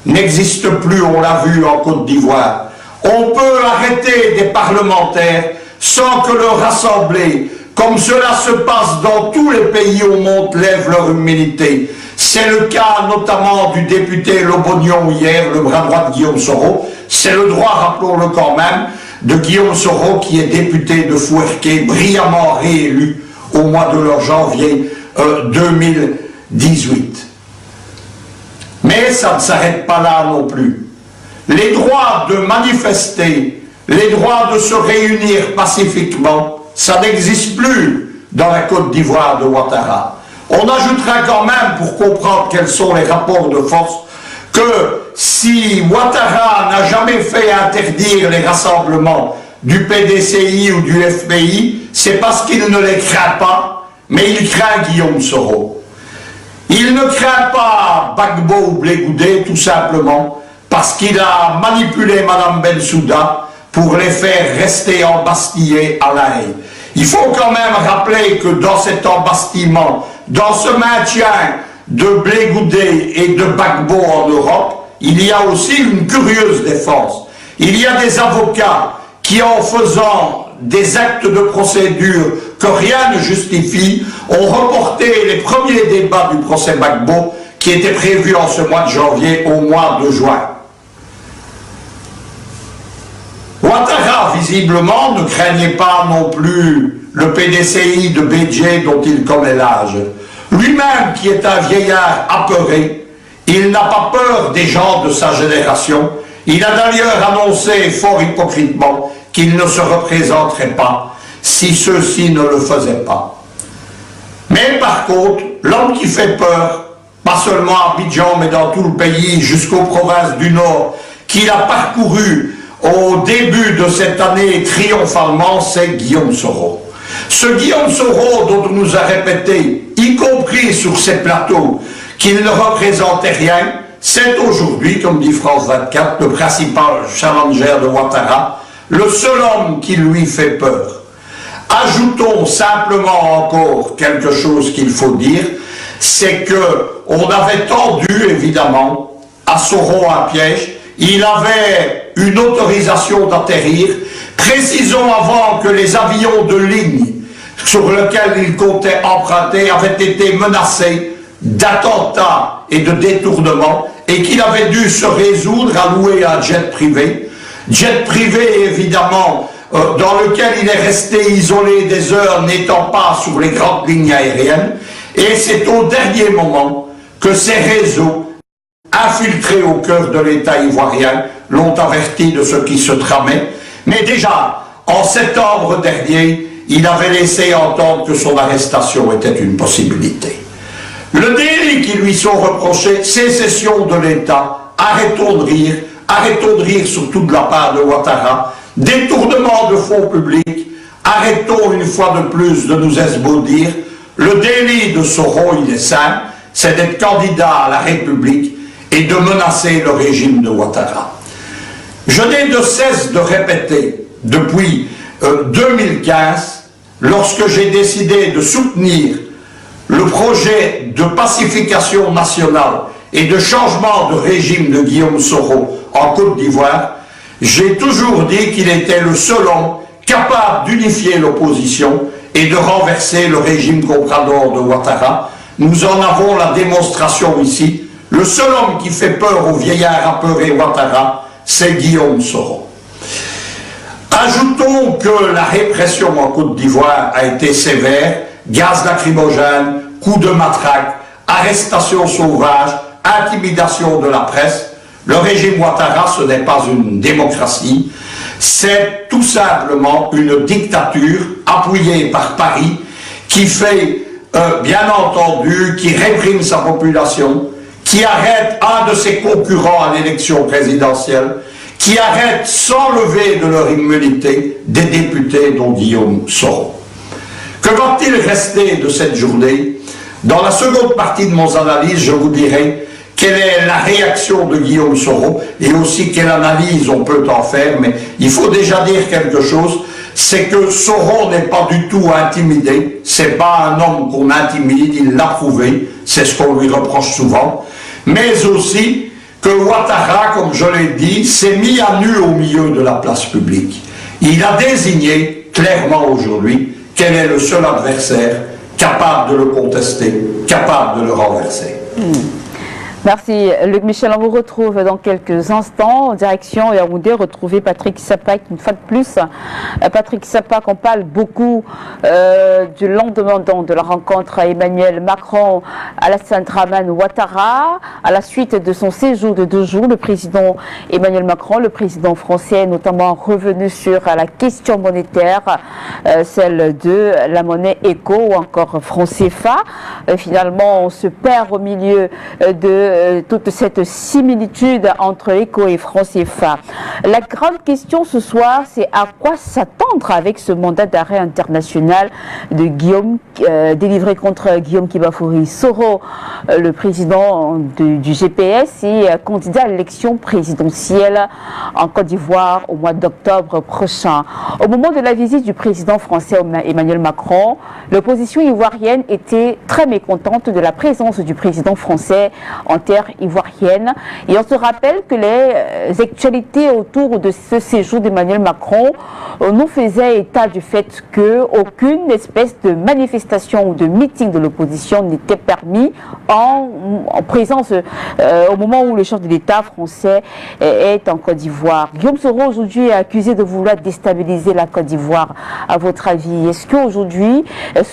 n'existe plus, on l'a vu en Côte d'Ivoire. On peut arrêter des parlementaires sans que leur assemblée, comme cela se passe dans tous les pays où on monte, lève leur humilité. C'est le cas notamment du député Lobognon hier, le bras droit de Guillaume Soro. C'est le droit, rappelons-le quand même, de Guillaume Soro, qui est député de Fouerké, brillamment réélu au mois de janvier 2018. Mais ça ne s'arrête pas là non plus. Les droits de manifester, les droits de se réunir pacifiquement, ça n'existe plus dans la Côte d'Ivoire de Ouattara. On ajoutera quand même, pour comprendre quels sont les rapports de force, que si Ouattara n'a jamais fait interdire les rassemblements du PDCI ou du FPI, c'est parce qu'il ne les craint pas, mais il craint Guillaume Soro. Il ne craint pas Gbagbo ou Blé Goudé, tout simplement, parce qu'il a manipulé Mme Bensouda pour les faire rester embastillés à La Haye. Il faut quand même rappeler que dans cet embastillement, dans ce maintien de Blé Goudé et de Gbagbo en Europe, il y a aussi une curieuse défense. Il y a des avocats qui, en faisant des actes de procédure que rien ne justifie, ont reporté les premiers débats du procès Gbagbo qui étaient prévus en ce mois de janvier au mois de juin. Ouattara, visiblement, ne craignait pas non plus le PDCI de Bédjé dont il connaît l'âge. Lui-même, qui est un vieillard apeuré, il n'a pas peur des gens de sa génération. Il a d'ailleurs annoncé fort hypocritement qu'il ne se représenterait pas si ceux-ci ne le faisaient pas. Mais par contre, l'homme qui fait peur, pas seulement à Abidjan, mais dans tout le pays, jusqu'aux provinces du Nord, qu'il a parcouru au début de cette année triomphalement, c'est Guillaume Soro. Ce Guillaume Soro dont on nous a répété, y compris sur ces plateaux, qu'il ne représentait rien, c'est aujourd'hui, comme dit France 24, le principal challenger de Ouattara, le seul homme qui lui fait peur. Ajoutons simplement encore quelque chose qu'il faut dire, c'est que on avait tendu évidemment à Soro un piège. Il avait une autorisation d'atterrir, précisons avant que les avions de ligne sur lesquels il comptait emprunter avaient été menacés d'attentats et de détournements et qu'il avait dû se résoudre à louer un jet privé évidemment dans lequel il est resté isolé des heures n'étant pas sur les grandes lignes aériennes, et c'est au dernier moment que ces réseaux infiltrés au cœur de l'État ivoirien l'ont averti de ce qui se tramait. Mais déjà, en septembre dernier, il avait laissé entendre que son arrestation était une possibilité. Le délit qui lui sont reprochés, sécession de l'État, arrêtons de rire surtout de la part de Ouattara, détournement de fonds publics, arrêtons une fois de plus de nous esbaudir. Le délit de Soro, il est simple, c'est d'être candidat à la République et de menacer le régime de Ouattara. Je n'ai de cesse de répéter depuis 2015, lorsque j'ai décidé de soutenir le projet de pacification nationale et de changement de régime de Guillaume Soro en Côte d'Ivoire, j'ai toujours dit qu'il était le seul homme capable d'unifier l'opposition et de renverser le régime comprador de Ouattara. Nous en avons la démonstration ici. Le seul homme qui fait peur aux vieillards apeurés Ouattara, c'est Guillaume Soro. Ajoutons que la répression en Côte d'Ivoire a été sévère, gaz lacrymogène, coups de matraque, arrestations sauvages, intimidation de la presse. Le régime Ouattara, ce n'est pas une démocratie, c'est tout simplement une dictature appuyée par Paris qui fait, bien entendu, qui réprime sa population, qui arrête un de ses concurrents à l'élection présidentielle, qui arrête sans lever de leur immunité des députés dont Guillaume Soro. Que va-t-il rester de cette journée? Dans la seconde partie de mon analyse, je vous dirai quelle est la réaction de Guillaume Soro et aussi quelle analyse on peut en faire, mais il faut déjà dire quelque chose, c'est que Soro n'est pas du tout intimidé, c'est pas un homme qu'on intimide, il l'a prouvé, c'est ce qu'on lui reproche souvent, mais aussi que Ouattara, comme je l'ai dit, s'est mis à nu au milieu de la place publique. Il a désigné clairement aujourd'hui quel est le seul adversaire capable de le contester, capable de le renverser. Merci Luc Michel, on vous retrouve dans quelques instants en direction Yaoundé, retrouver Patrick Sapak une fois de plus. Patrick Sapak, on parle beaucoup du lendemain de la rencontre à Emmanuel Macron, Alassane Dramane Ouattara. À la suite de son séjour de 2 jours, le président Emmanuel Macron, le président français, est notamment revenu sur la question monétaire, celle de la monnaie éco ou encore franc CFA. Finalement, on se perd au milieu de toute cette similitude entre éco et franc CFA. La grande question ce soir, c'est à quoi s'attendre avec ce mandat d'arrêt international de Guillaume, délivré contre Guillaume Kibafouri Soro, le président du GPS et candidat à l'élection présidentielle en Côte d'Ivoire au mois d'octobre prochain. Au moment de la visite du président français Emmanuel Macron, l'opposition ivoirienne était très mécontente de la présence du président français en terre ivoirienne. Et on se rappelle que les actualités autour de ce séjour d'Emmanuel Macron nous faisaient état du fait qu'aucune espèce de manifestation ou de meeting de l'opposition n'était permis en présence au moment où le chef de l'État français est en Côte d'Ivoire. Guillaume Soro aujourd'hui est accusé de vouloir déstabiliser la Côte d'Ivoire. À votre avis, est-ce qu'aujourd'hui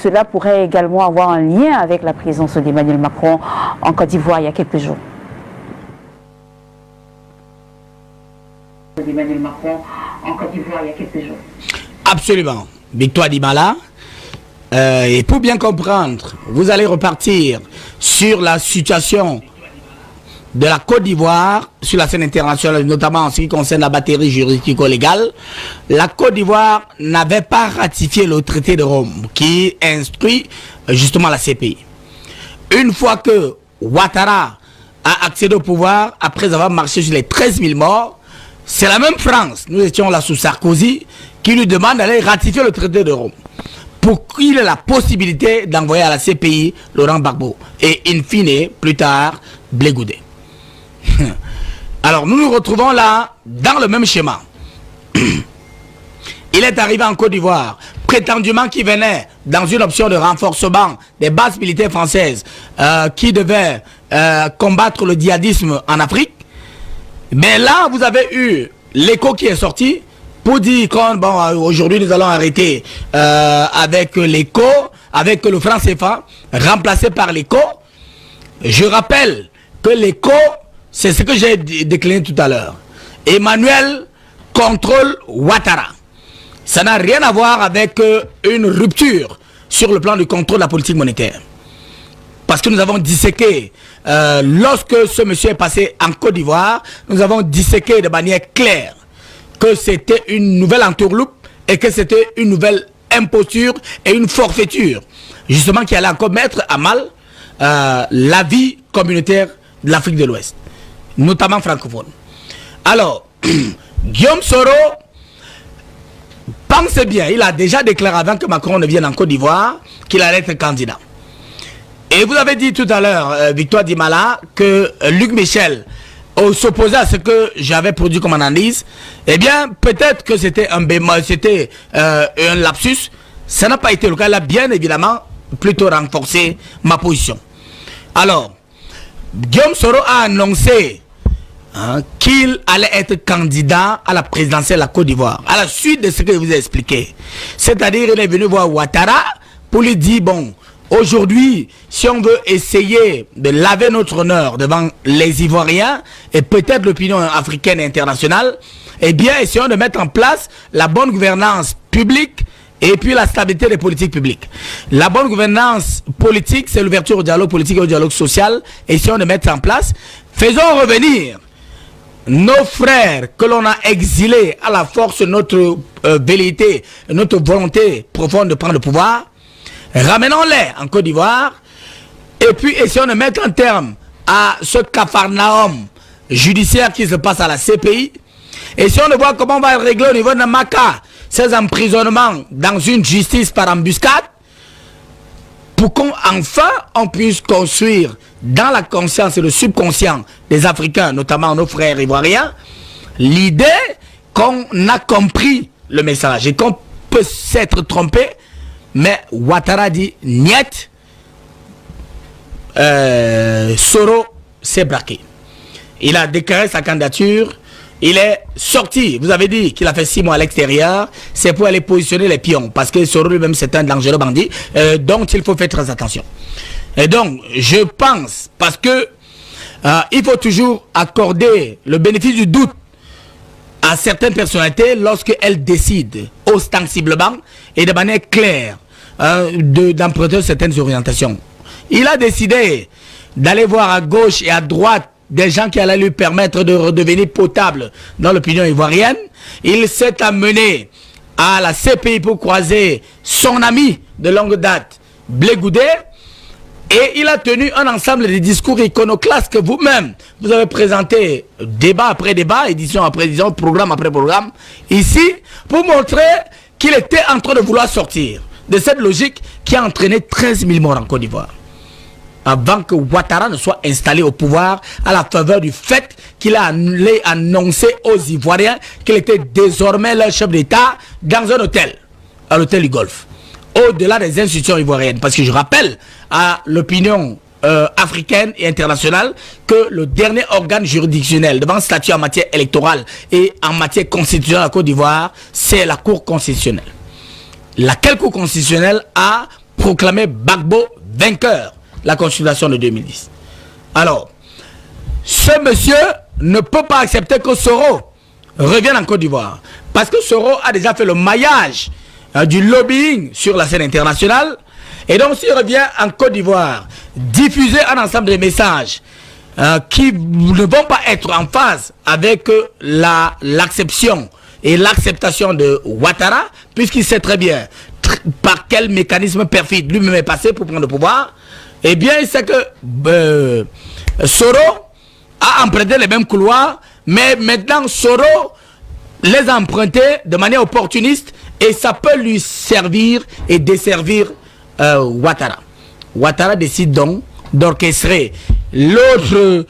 cela pourrait également avoir un lien avec la présence d'Emmanuel Macron en Côte d'Ivoire il y a quelques jours? D'Emmanuel Macron en Côte d'Ivoire il y a quelques jours. Absolument. Victoire Dimala. Et pour bien comprendre, vous allez repartir sur la situation de la Côte d'Ivoire sur la scène internationale, notamment en ce qui concerne la batterie juridico-légale. La Côte d'Ivoire n'avait pas ratifié le traité de Rome qui instruit justement la CPI. Une fois que Ouattara a accédé au pouvoir, après avoir marché sur les 13 000 morts, c'est la même France, nous étions là sous Sarkozy, qui lui demande d'aller ratifier le traité de Rome pour qu'il ait la possibilité d'envoyer à la CPI Laurent Gbagbo et in fine, plus tard, Blé Goudé. Alors nous nous retrouvons là dans le même schéma. Il est arrivé en Côte d'Ivoire, prétendument qu'il venait dans une option de renforcement des bases militaires françaises qui devaient combattre le djihadisme en Afrique. Mais là, vous avez eu l'écho qui est sorti pour dire qu'on bon, aujourd'hui nous allons arrêter avec l'écho, avec le franc CFA, remplacé par l'écho. Je rappelle que l'écho, c'est ce que j'ai décliné tout à l'heure. Emmanuel contrôle Ouattara. Ça n'a rien à voir avec une rupture sur le plan du contrôle de la politique monétaire. Parce que nous avons disséqué, lorsque ce monsieur est passé en Côte d'Ivoire, nous avons disséqué de manière claire que c'était une nouvelle entourloupe et que c'était une nouvelle imposture et une forfaiture, justement qui allait encore mettre à mal la vie communautaire de l'Afrique de l'Ouest, notamment francophone. Alors, Guillaume Soro, pensez bien, il a déjà déclaré avant que Macron ne vienne en Côte d'Ivoire qu'il allait être candidat. Et vous avez dit tout à l'heure, Victoire Dimala, que Luc Michel s'opposait à ce que j'avais produit comme analyse. Eh bien, peut-être que c'était un bémol, c'était un lapsus. Ça n'a pas été le cas. Il a bien évidemment plutôt renforcé ma position. Alors, Guillaume Soro a annoncé qu'il allait être candidat à la présidentielle de la Côte d'Ivoire, à la suite de ce que je vous ai expliqué. C'est-à-dire, il est venu voir Ouattara pour lui dire, bon, aujourd'hui, si on veut essayer de laver notre honneur devant les Ivoiriens et peut-être l'opinion africaine et internationale, eh bien, essayons de mettre en place la bonne gouvernance publique et puis la stabilité des politiques publiques. La bonne gouvernance politique, c'est l'ouverture au dialogue politique et au dialogue social. Essayons de mettre en place. Faisons revenir nos frères que l'on a exilés à la force de notre velléité, notre volonté profonde de prendre le pouvoir. Ramenons-les en Côte d'Ivoire et puis essayons de mettre un terme à ce capharnaüm judiciaire qui se passe à la CPI. Essayons de voir comment on va régler au niveau de Namaka ces emprisonnements dans une justice par embuscade pour qu'enfin on puisse construire dans la conscience et le subconscient des Africains, notamment nos frères ivoiriens, l'idée qu'on a compris le message et qu'on peut s'être trompé. Mais Ouattara dit niet, Soro s'est braqué. Il a déclaré sa candidature. Il est sorti. Vous avez dit qu'il a fait 6 mois à l'extérieur. C'est pour aller positionner les pions. Parce que Soro lui-même, c'est un dangereux bandit. Donc, il faut faire très attention. Et donc, je pense, parce que il faut toujours accorder le bénéfice du doute à certaines personnalités lorsqu'elles décident ostensiblement et de manière claire d'emprunter certaines orientations. Il a décidé d'aller voir à gauche et à droite des gens qui allaient lui permettre de redevenir potable dans l'opinion ivoirienne. Il s'est amené à la CPI pour croiser son ami de longue date, Blé Goudé, et il a tenu un ensemble de discours iconoclastes que vous-même, vous avez présenté débat après débat, édition après édition, programme après programme, ici, pour montrer qu'il était en train de vouloir sortir de cette logique qui a entraîné 13 000 morts en Côte d'Ivoire, avant que Ouattara ne soit installé au pouvoir à la faveur du fait qu'il a annoncé aux Ivoiriens qu'il était désormais leur chef d'État dans un hôtel, à l'hôtel du Golfe, au-delà des institutions ivoiriennes. Parce que je rappelle à l'opinion africaine et internationale que le dernier organe juridictionnel devant statut en matière électorale et en matière constitutionnelle à Côte d'Ivoire, c'est la Cour constitutionnelle. Laquelle Cour constitutionnelle a proclamé Gbagbo vainqueur la consultation de 2010. Alors, ce monsieur ne peut pas accepter que Soro revienne en Côte d'Ivoire. Parce que Soro a déjà fait le maillage du lobbying sur la scène internationale. Et donc, s'il revient en Côte d'Ivoire, diffuser un ensemble de messages qui ne vont pas être en phase avec l'acception et l'acceptation de Ouattara, puisqu'il sait très bien par quel mécanisme perfide lui-même est passé pour prendre le pouvoir, eh bien, il sait que Soro a emprunté les mêmes couloirs, mais maintenant Soro les a empruntés de manière opportuniste et ça peut lui servir et desservir Ouattara. Ouattara décide donc d'orchestrer l'autre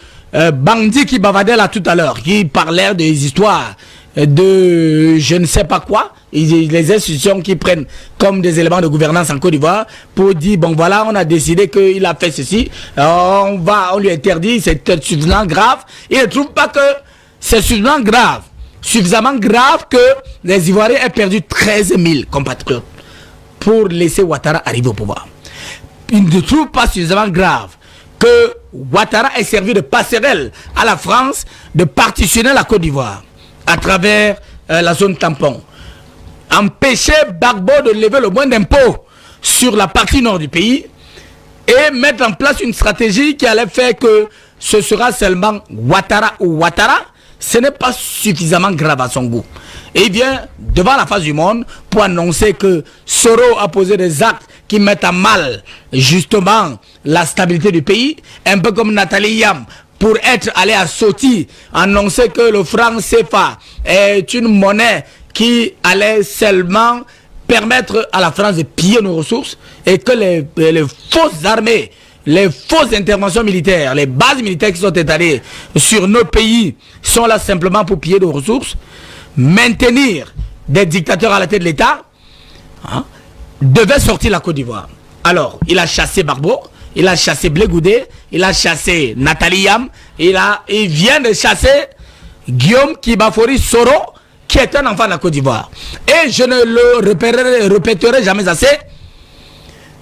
bandit qui bavardait là tout à l'heure, qui parlait des histoires de je ne sais pas quoi, les institutions qui prennent comme des éléments de gouvernance en Côte d'Ivoire pour dire bon voilà, on a décidé qu'il a fait ceci, on lui interdit, c'est suffisamment grave. Il ne trouve pas que c'est suffisamment grave que les Ivoiriens aient perdu 13 000 compatriotes pour laisser Ouattara arriver au pouvoir. Il ne trouve pas suffisamment grave que Ouattara ait servi de passerelle à la France de partitionner la Côte d'Ivoire à travers la zone tampon. Empêcher Gbagbo de lever le moins d'impôts sur la partie nord du pays et mettre en place une stratégie qui allait faire que ce sera seulement Ouattara ou Ouattara, ce n'est pas suffisamment grave à son goût. Et il vient devant la face du monde pour annoncer que Soro a posé des actes qui mettent à mal justement la stabilité du pays, un peu comme Nathalie Yam pour être allé à Soti, annoncer que le franc CFA est une monnaie qui allait seulement permettre à la France de piller nos ressources et que les fausses armées, les fausses interventions militaires, les bases militaires qui sont étalées sur nos pays sont là simplement pour piller nos ressources, maintenir des dictateurs à la tête de l'État, devait sortir la Côte d'Ivoire. Alors, il a chassé Gbagbo, il a chassé Blé Goudé, il a chassé Nathalie Yam, il vient de chasser Guillaume Kibafori Soro, qui est un enfant de la Côte d'Ivoire. Et je ne le répéterai jamais assez,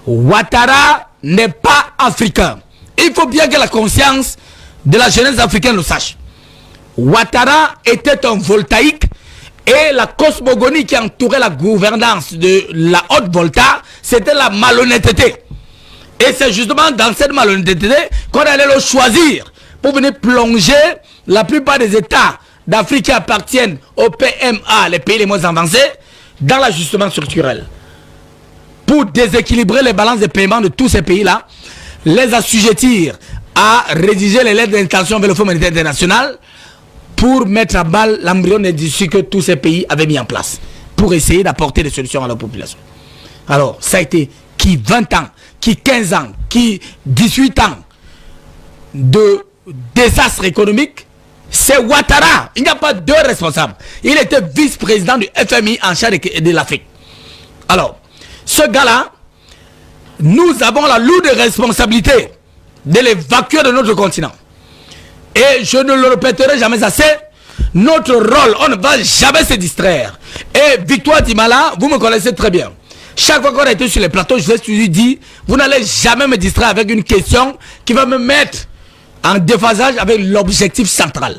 Ouattara n'est pas africain. Il faut bien que la conscience de la jeunesse africaine le sache. Ouattara était un voltaïque et la cosmogonie qui entourait la gouvernance de la haute volta, c'était la malhonnêteté. Et c'est justement dans cette malhonnêteté qu'on allait le choisir pour venir plonger la plupart des États d'Afrique qui appartiennent au PMA, les pays les moins avancés, dans l'ajustement structurel. Pour déséquilibrer les balances de paiement de tous ces pays-là, les assujettir à rédiger les lettres d'intention vers le Fonds monétaire international pour mettre à balle l'embryon d'industrie que tous ces pays avaient mis en place pour essayer d'apporter des solutions à leur population. Alors, ça a été qui 20 ans, qui 15 ans, qui 18 ans de désastre économique, c'est Ouattara. Il n'y a pas deux responsables. Il était vice-président du FMI en charge de l'Afrique. Alors, ce gars-là, nous avons la lourde responsabilité de l'évacuer de notre continent. Et je ne le répéterai jamais assez. Notre rôle, on ne va jamais se distraire. Et Victoire Timala, vous me connaissez très bien. Chaque fois qu'on a été sur les plateaux, je vous ai toujours dit, vous n'allez jamais me distraire avec une question qui va me mettre en déphasage avec l'objectif central.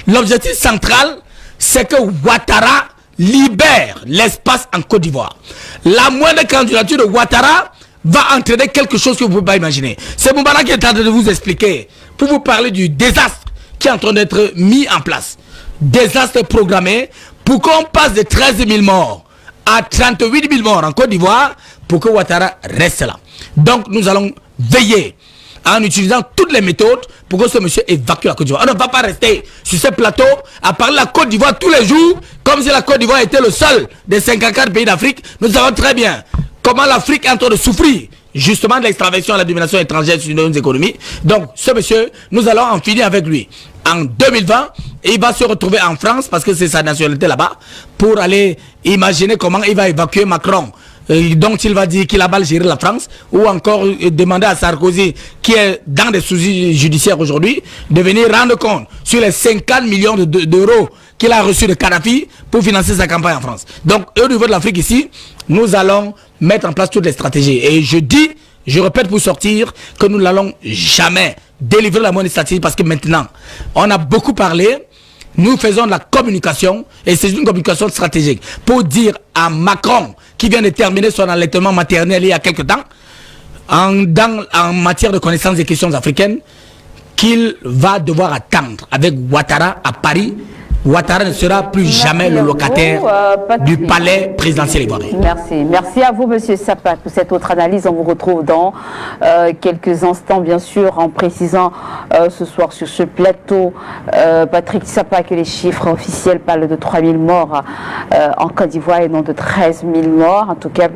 L'objectif central, c'est que Ouattara libère l'espace en Côte d'Ivoire. La moindre candidature de Ouattara va entraîner quelque chose que vous ne pouvez pas imaginer. C'est Moubarak qui est en train de vous expliquer, pour vous parler du désastre qui est en train d'être mis en place. Désastre programmé pour qu'on passe de 13 000 morts à 38 000 morts en Côte d'Ivoire pour que Ouattara reste là. Donc nous allons veiller en utilisant toutes les méthodes pour que ce monsieur évacue la Côte d'Ivoire. On ne va pas rester sur ce plateau à parler de la Côte d'Ivoire tous les jours comme si la Côte d'Ivoire était le seul des 54 pays d'Afrique. Nous savons très bien comment l'Afrique est en train de souffrir justement de l'extraversion et la domination étrangère sur nos économies. Donc ce monsieur, nous allons en finir avec lui. En 2020, il va se retrouver en France parce que c'est sa nationalité là-bas pour aller imaginer comment il va évacuer Macron, dont il va dire qu'il a mal géré la France, ou encore demander à Sarkozy, qui est dans des soucis judiciaires aujourd'hui, de venir rendre compte sur les 50 millions d'euros qu'il a reçus de Kadhafi pour financer sa campagne en France. Donc au niveau de l'Afrique ici, nous allons mettre en place toutes les stratégies. Et je dis, je répète pour sortir, que nous n'allons jamais délivrer la moindre stratégie parce que maintenant, on a beaucoup parlé. Nous faisons de la communication et c'est une communication stratégique pour dire à Macron qui vient de terminer son allaitement maternel il y a quelques temps en matière de connaissance des questions africaines qu'il va devoir attendre avec Ouattara à Paris. Ouattara ne sera plus jamais le locataire du palais présidentiel ivoirien. Merci. Merci à vous, Monsieur Sapak, pour cette autre analyse. On vous retrouve dans quelques instants, bien sûr, en précisant ce soir sur ce plateau, Patrick Sapak, que les chiffres officiels parlent de 3 000 morts en Côte d'Ivoire et non de 13 000 morts. En tout cas,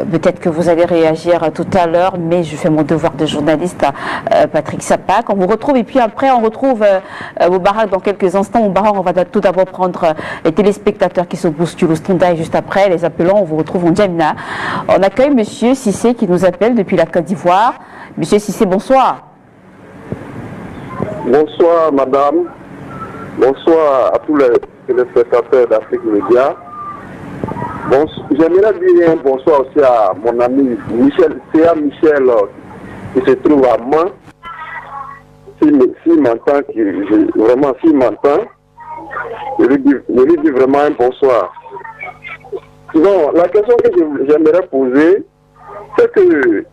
peut-être que vous allez réagir tout à l'heure, mais je fais mon devoir de journaliste à Patrick Sapak. On vous retrouve et puis après, on retrouve Moubarak dans quelques instants. Moubarak, on va tout d'abord prendre les téléspectateurs qui se bousculent au standard et juste après, les appelants, on vous retrouve en Djamna. On accueille Monsieur Cissé qui nous appelle depuis la Côte d'Ivoire. Monsieur Cissé, bonsoir. Bonsoir madame. Bonsoir à tous les téléspectateurs d'Afrique Média. J'aimerais dire un bonsoir aussi à mon ami Michel, C.A. Michel, qui se trouve à Mans. S'il m'entend, vraiment s'il m'entend, je lui dis vraiment un bonsoir. Donc, la question que j'aimerais poser, c'est que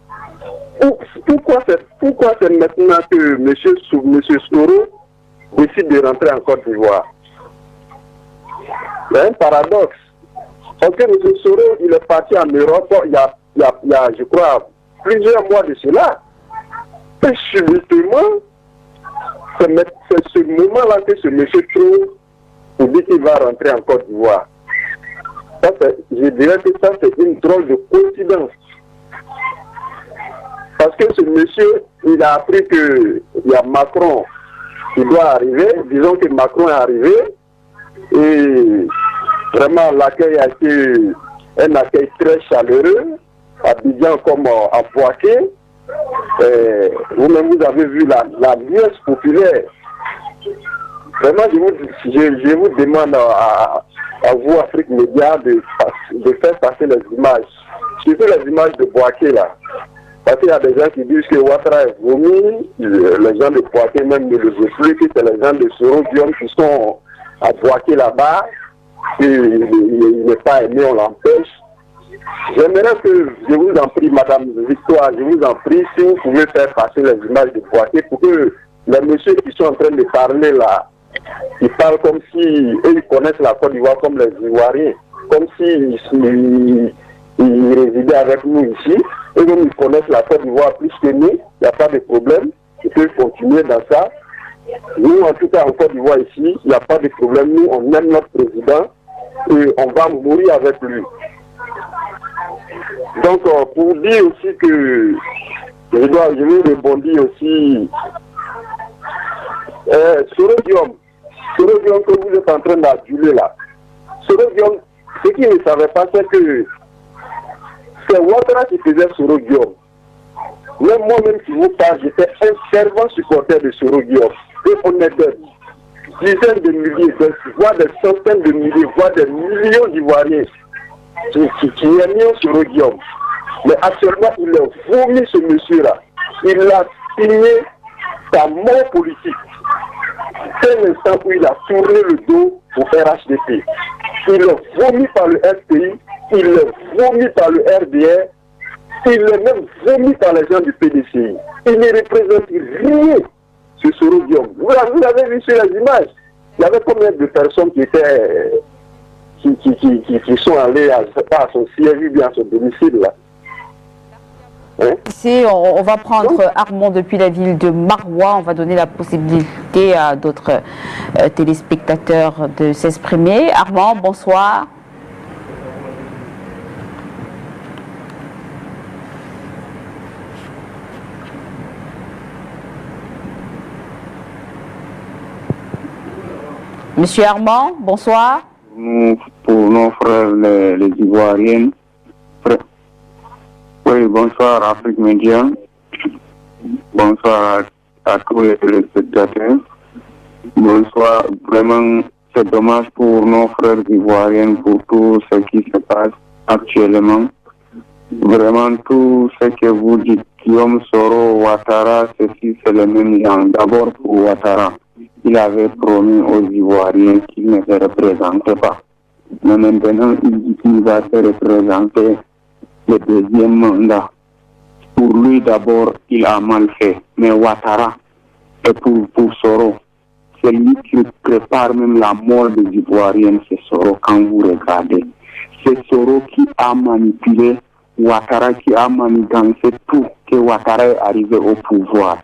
pourquoi c'est maintenant que M. Soro décide de rentrer en Côte d'Ivoire? Il y a un paradoxe. Parce que M. Soro, il est parti en Europe il y a, je crois, plusieurs mois de cela. Et subitement, c'est ce moment-là que ce monsieur trouve pour dire qu'il va rentrer en Côte d'Ivoire. Je dirais que ça, c'est une drôle de coïncidence. Parce que ce monsieur, il a appris qu'il y a Macron qui doit arriver. Disons que Macron est arrivé. Et vraiment, l'accueil a été un accueil très chaleureux, à Abidjan comme à Boaké. Vous-même, vous avez vu la liesse populaire. Vraiment, je vous demande à vous, Afrique Média, de faire passer les images. Surtout les images de Boaké, là. Parce qu'il y a des gens qui disent que Ouattara est vomi, les gens de Boaké même ne le veulent plus, que c'est les gens de Soro Guillaume qui sont à Boaké là-bas, il n'est pas aimé, on l'empêche. J'aimerais que, je vous en prie, Madame Victoire, je vous en prie, si vous pouvez faire passer les images de Boaké pour que les messieurs qui sont en train de parler là, ils parlent comme si eux ils connaissent la Côte d'Ivoire comme les Ivoiriens, comme s'ils résidaient avec nous ici, et comme ils connaissent la Côte d'Ivoire plus que nous, il n'y a pas de problème, ils peuvent continuer dans ça. Nous, en tout cas, en Côte d'Ivoire ici, il n'y a pas de problème, nous, on aime notre président et on va mourir avec lui. Donc, pour dire aussi que je vais rebondir aussi. Soro Guillaume que vous êtes en train d'aduler là. Soro Guillaume, ce qu'il ne savait pas, c'est que c'est Ouattara qui faisait Soro Guillaume. Même moi-même qui vous parle, j'étais un fervent supporter de Soro Guillaume. Et on est des dizaines de milliers, voire des centaines de milliers, voire des millions d'Ivoiriens qui aiment ce rhodium. Mais actuellement, il a vomi ce monsieur-là. Il a signé sa mort politique. C'est l'instant où il a tourné le dos au RHDP. Il est vomi par le FPI, il est vomi par le RDR, il est même vomi par les gens du PDCI. Il ne représente rien sur ce rhodium. Vous l'avez vu sur les images. Il y avait combien de personnes qui étaient qui sont allées à son siège ou bien à son domicile là. Hein? Ici, on va prendre Armand depuis la ville de Marois. On va donner la possibilité à d'autres téléspectateurs de s'exprimer. Armand, bonsoir. Monsieur Armand, bonsoir. Pour nos frères les Ivoiriens. Oui, bonsoir Afrique Média. Bonsoir à tous les téléspectateurs. Bonsoir. Vraiment, c'est dommage pour nos frères ivoiriens pour tout ce qui se passe actuellement. Vraiment, tout ce que vous dites, Guillaume Soro, Ouattara, ceci c'est le même genre. D'abord pour Ouattara, il avait promis aux Ivoiriens qu'il ne se représentait pas. Mais maintenant, il dit qu'il va se représenter le deuxième mandat. Pour lui, d'abord, il a mal fait. Mais Ouattara, et pour Soro, c'est lui qui prépare même la mort des Ivoiriens, c'est Soro, quand vous regardez. C'est Soro qui a manipulé Ouattara, qui a manigancé tout, que Ouattara est arrivé au pouvoir.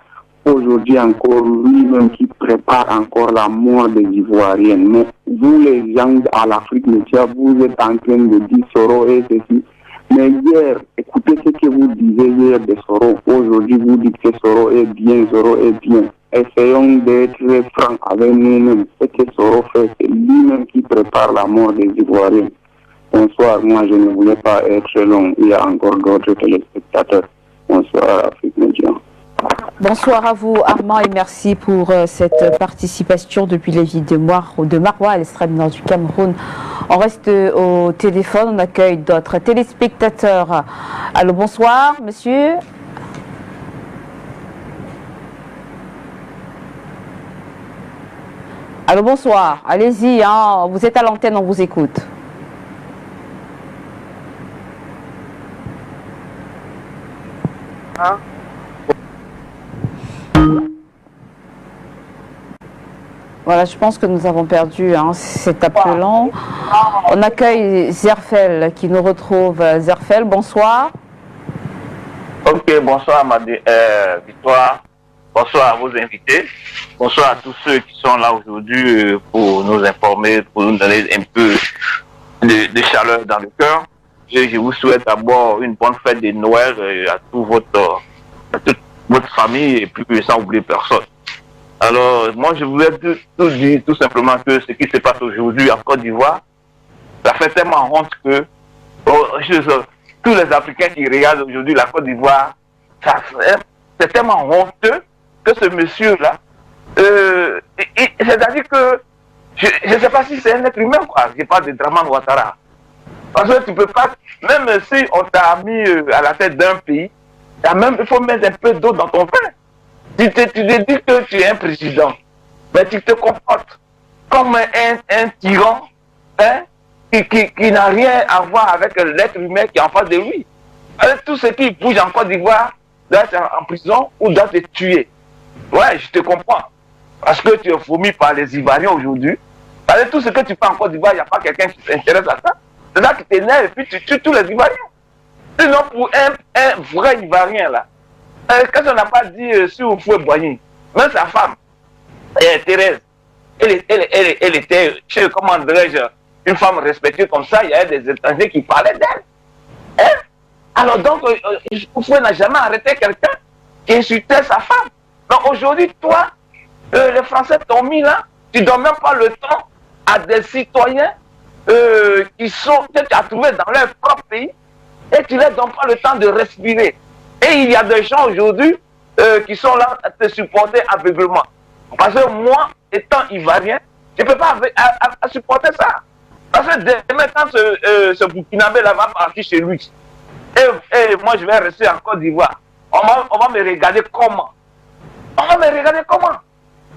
Aujourd'hui encore, lui-même qui prépare encore la mort des Ivoiriens. Mais vous, les gens à l'Afrique média, vous êtes en train de dire Soro et ceci. Mais hier, écoutez ce que vous disiez hier de Soro. Aujourd'hui, vous dites que Soro est bien, Soro est bien. Essayons d'être francs avec nous-mêmes. Ce que Soro fait, c'est lui-même qui prépare la mort des Ivoiriens. Bonsoir, moi je ne voulais pas être long. Il y a encore d'autres téléspectateurs. Bonsoir, Afrique Média. Bonsoir à vous Armand et merci pour cette participation depuis les villes de Marois à l'extrême nord du Cameroun. On reste au téléphone, on accueille d'autres téléspectateurs. Allô, bonsoir monsieur. Allô, bonsoir. Allez-y, hein, vous êtes à l'antenne, on vous écoute. Hein? Voilà, je pense que nous avons perdu cet appelant. On accueille Zerfel qui nous retrouve. Zerfel, bonsoir. Ok, bonsoir Victoire. Bonsoir à vos invités. Bonsoir à tous ceux qui sont là aujourd'hui pour nous informer, pour nous donner un peu de chaleur dans le cœur. Je vous souhaite d'abord une bonne fête de Noël à toute votre famille et puis sans oublier personne. Alors, moi, je voulais tout dire tout simplement que ce qui se passe aujourd'hui en Côte d'Ivoire, ça fait tellement honte que tous les Africains qui regardent aujourd'hui la Côte d'Ivoire, c'est tellement honteux que ce monsieur-là, c'est-à-dire que je ne sais pas si c'est un être humain, quoi. Je parle de Dramane Ouattara. Parce que tu peux pas, même si on t'a mis à la tête d'un pays, il faut mettre un peu d'eau dans ton pain. Tu te dis que tu es un président, mais tu te comportes comme un tyran qui n'a rien à voir avec l'être humain qui est en face de lui. Avec tout ce qui bouge en Côte d'Ivoire doit être en prison ou doit te tuer. Ouais, je te comprends. Parce que tu es vomi par les Ivoiriens aujourd'hui. Avec tout ce que tu fais en Côte d'Ivoire, il n'y a pas quelqu'un qui s'intéresse à ça. C'est ça qui t'énerve et puis tu tues tous les Ivoiriens. Sinon, pour un vrai Ivoirien, là, qu'est-ce qu'on n'a pas dit sur Houphouët-Boigny? Même sa femme, Thérèse, elle était, comment dirais-je, une femme respectée comme ça. Il y avait des étrangers qui parlaient d'elle. Hein? Alors donc, Houphouët n'a jamais arrêté quelqu'un qui insultait sa femme. Donc aujourd'hui, toi, les Français t'ont mis là, tu ne donnes même pas le temps à des citoyens que tu as trouvés dans leur propre pays et tu ne leur donnes pas le temps de respirer. Et il y a des gens aujourd'hui qui sont là à te supporter aveuglement. Parce que moi, étant ivoirien, je ne peux pas à supporter ça. Parce que demain, quand ce Burkinabé-là va partir chez lui, et moi je vais rester en Côte d'Ivoire, on va me regarder comment? On va me regarder comment?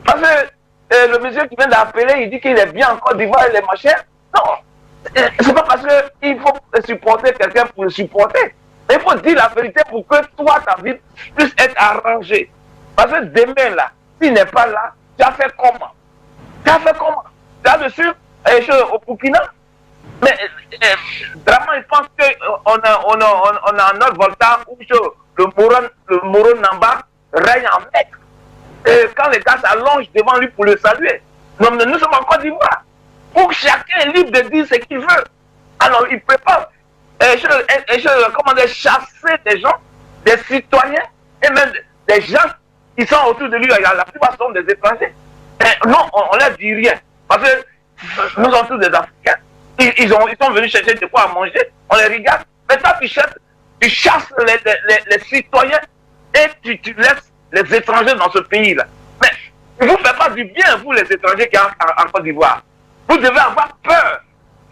Parce que le monsieur qui vient d'appeler, il dit qu'il est bien en Côte d'Ivoire et les machins. Non, c'est pas parce qu'il faut supporter quelqu'un pour le supporter. Il faut dire la vérité pour que toi, ta vie puisse être arrangée. Parce que demain, là, s'il n'est pas là, tu as fait comment? Tu as fait comment? Tu as dessus au Burkina? Mais vraiment, je pense qu'on a un autre volcan où le Moro Namba règne en maître. Et quand les gars s'allongent devant lui pour le saluer. Non, mais nous sommes en Côte d'Ivoire. Où chacun est libre de dire ce qu'il veut. Alors, il ne peut pas chasser des gens, des citoyens, et même des gens qui sont autour de lui. La plupart sont des étrangers. Et non, on ne leur dit rien. Parce que nous sommes tous des Africains. Ils sont venus chercher de quoi à manger. On les regarde. Mais toi, tu chasses les citoyens et tu laisses les étrangers dans ce pays-là. Mais vous ne faites pas du bien, vous, les étrangers qui sont en Côte d'Ivoire. Vous devez avoir peur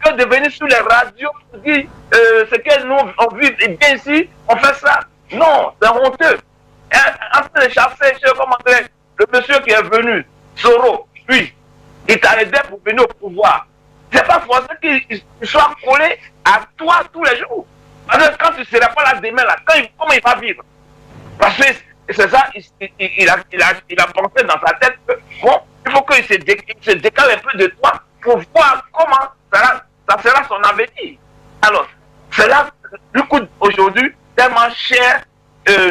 que de venir sur les radios pour dire ce que nous on vit bien ici, on fait ça. Non, c'est honteux. En train de chasser, le monsieur qui est venu, Soro, lui, il t'a aidé pour venir au pouvoir. C'est pas forcément qu'il soit collé à toi tous les jours. Parce que quand tu ne seras pas là demain, là, comment il va vivre? Parce que c'est ça, il a pensé dans sa tête que, bon, il faut qu'il se décale un peu de toi pour voir comment ça sera son avenir. Alors, cela lui coûte aujourd'hui tellement cher,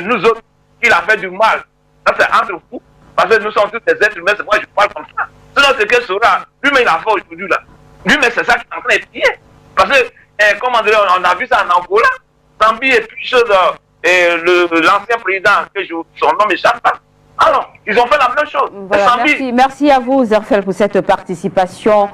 nous autres, qu'il a fait du mal. Ça, c'est entre vous, parce que nous sommes tous des êtres humains, c'est moi je parle comme ça. Sinon, c'est que Sora, lui-même, il a fait aujourd'hui, là. Lui-même, c'est ça qui est en train de piller. Parce que, comment dire, on a vu ça en Angola, Zambie et puis l'ancien président, son nom m'échappe pas. Alors, ils ont fait la même chose. Voilà, merci à vous, Zerfel, pour cette participation.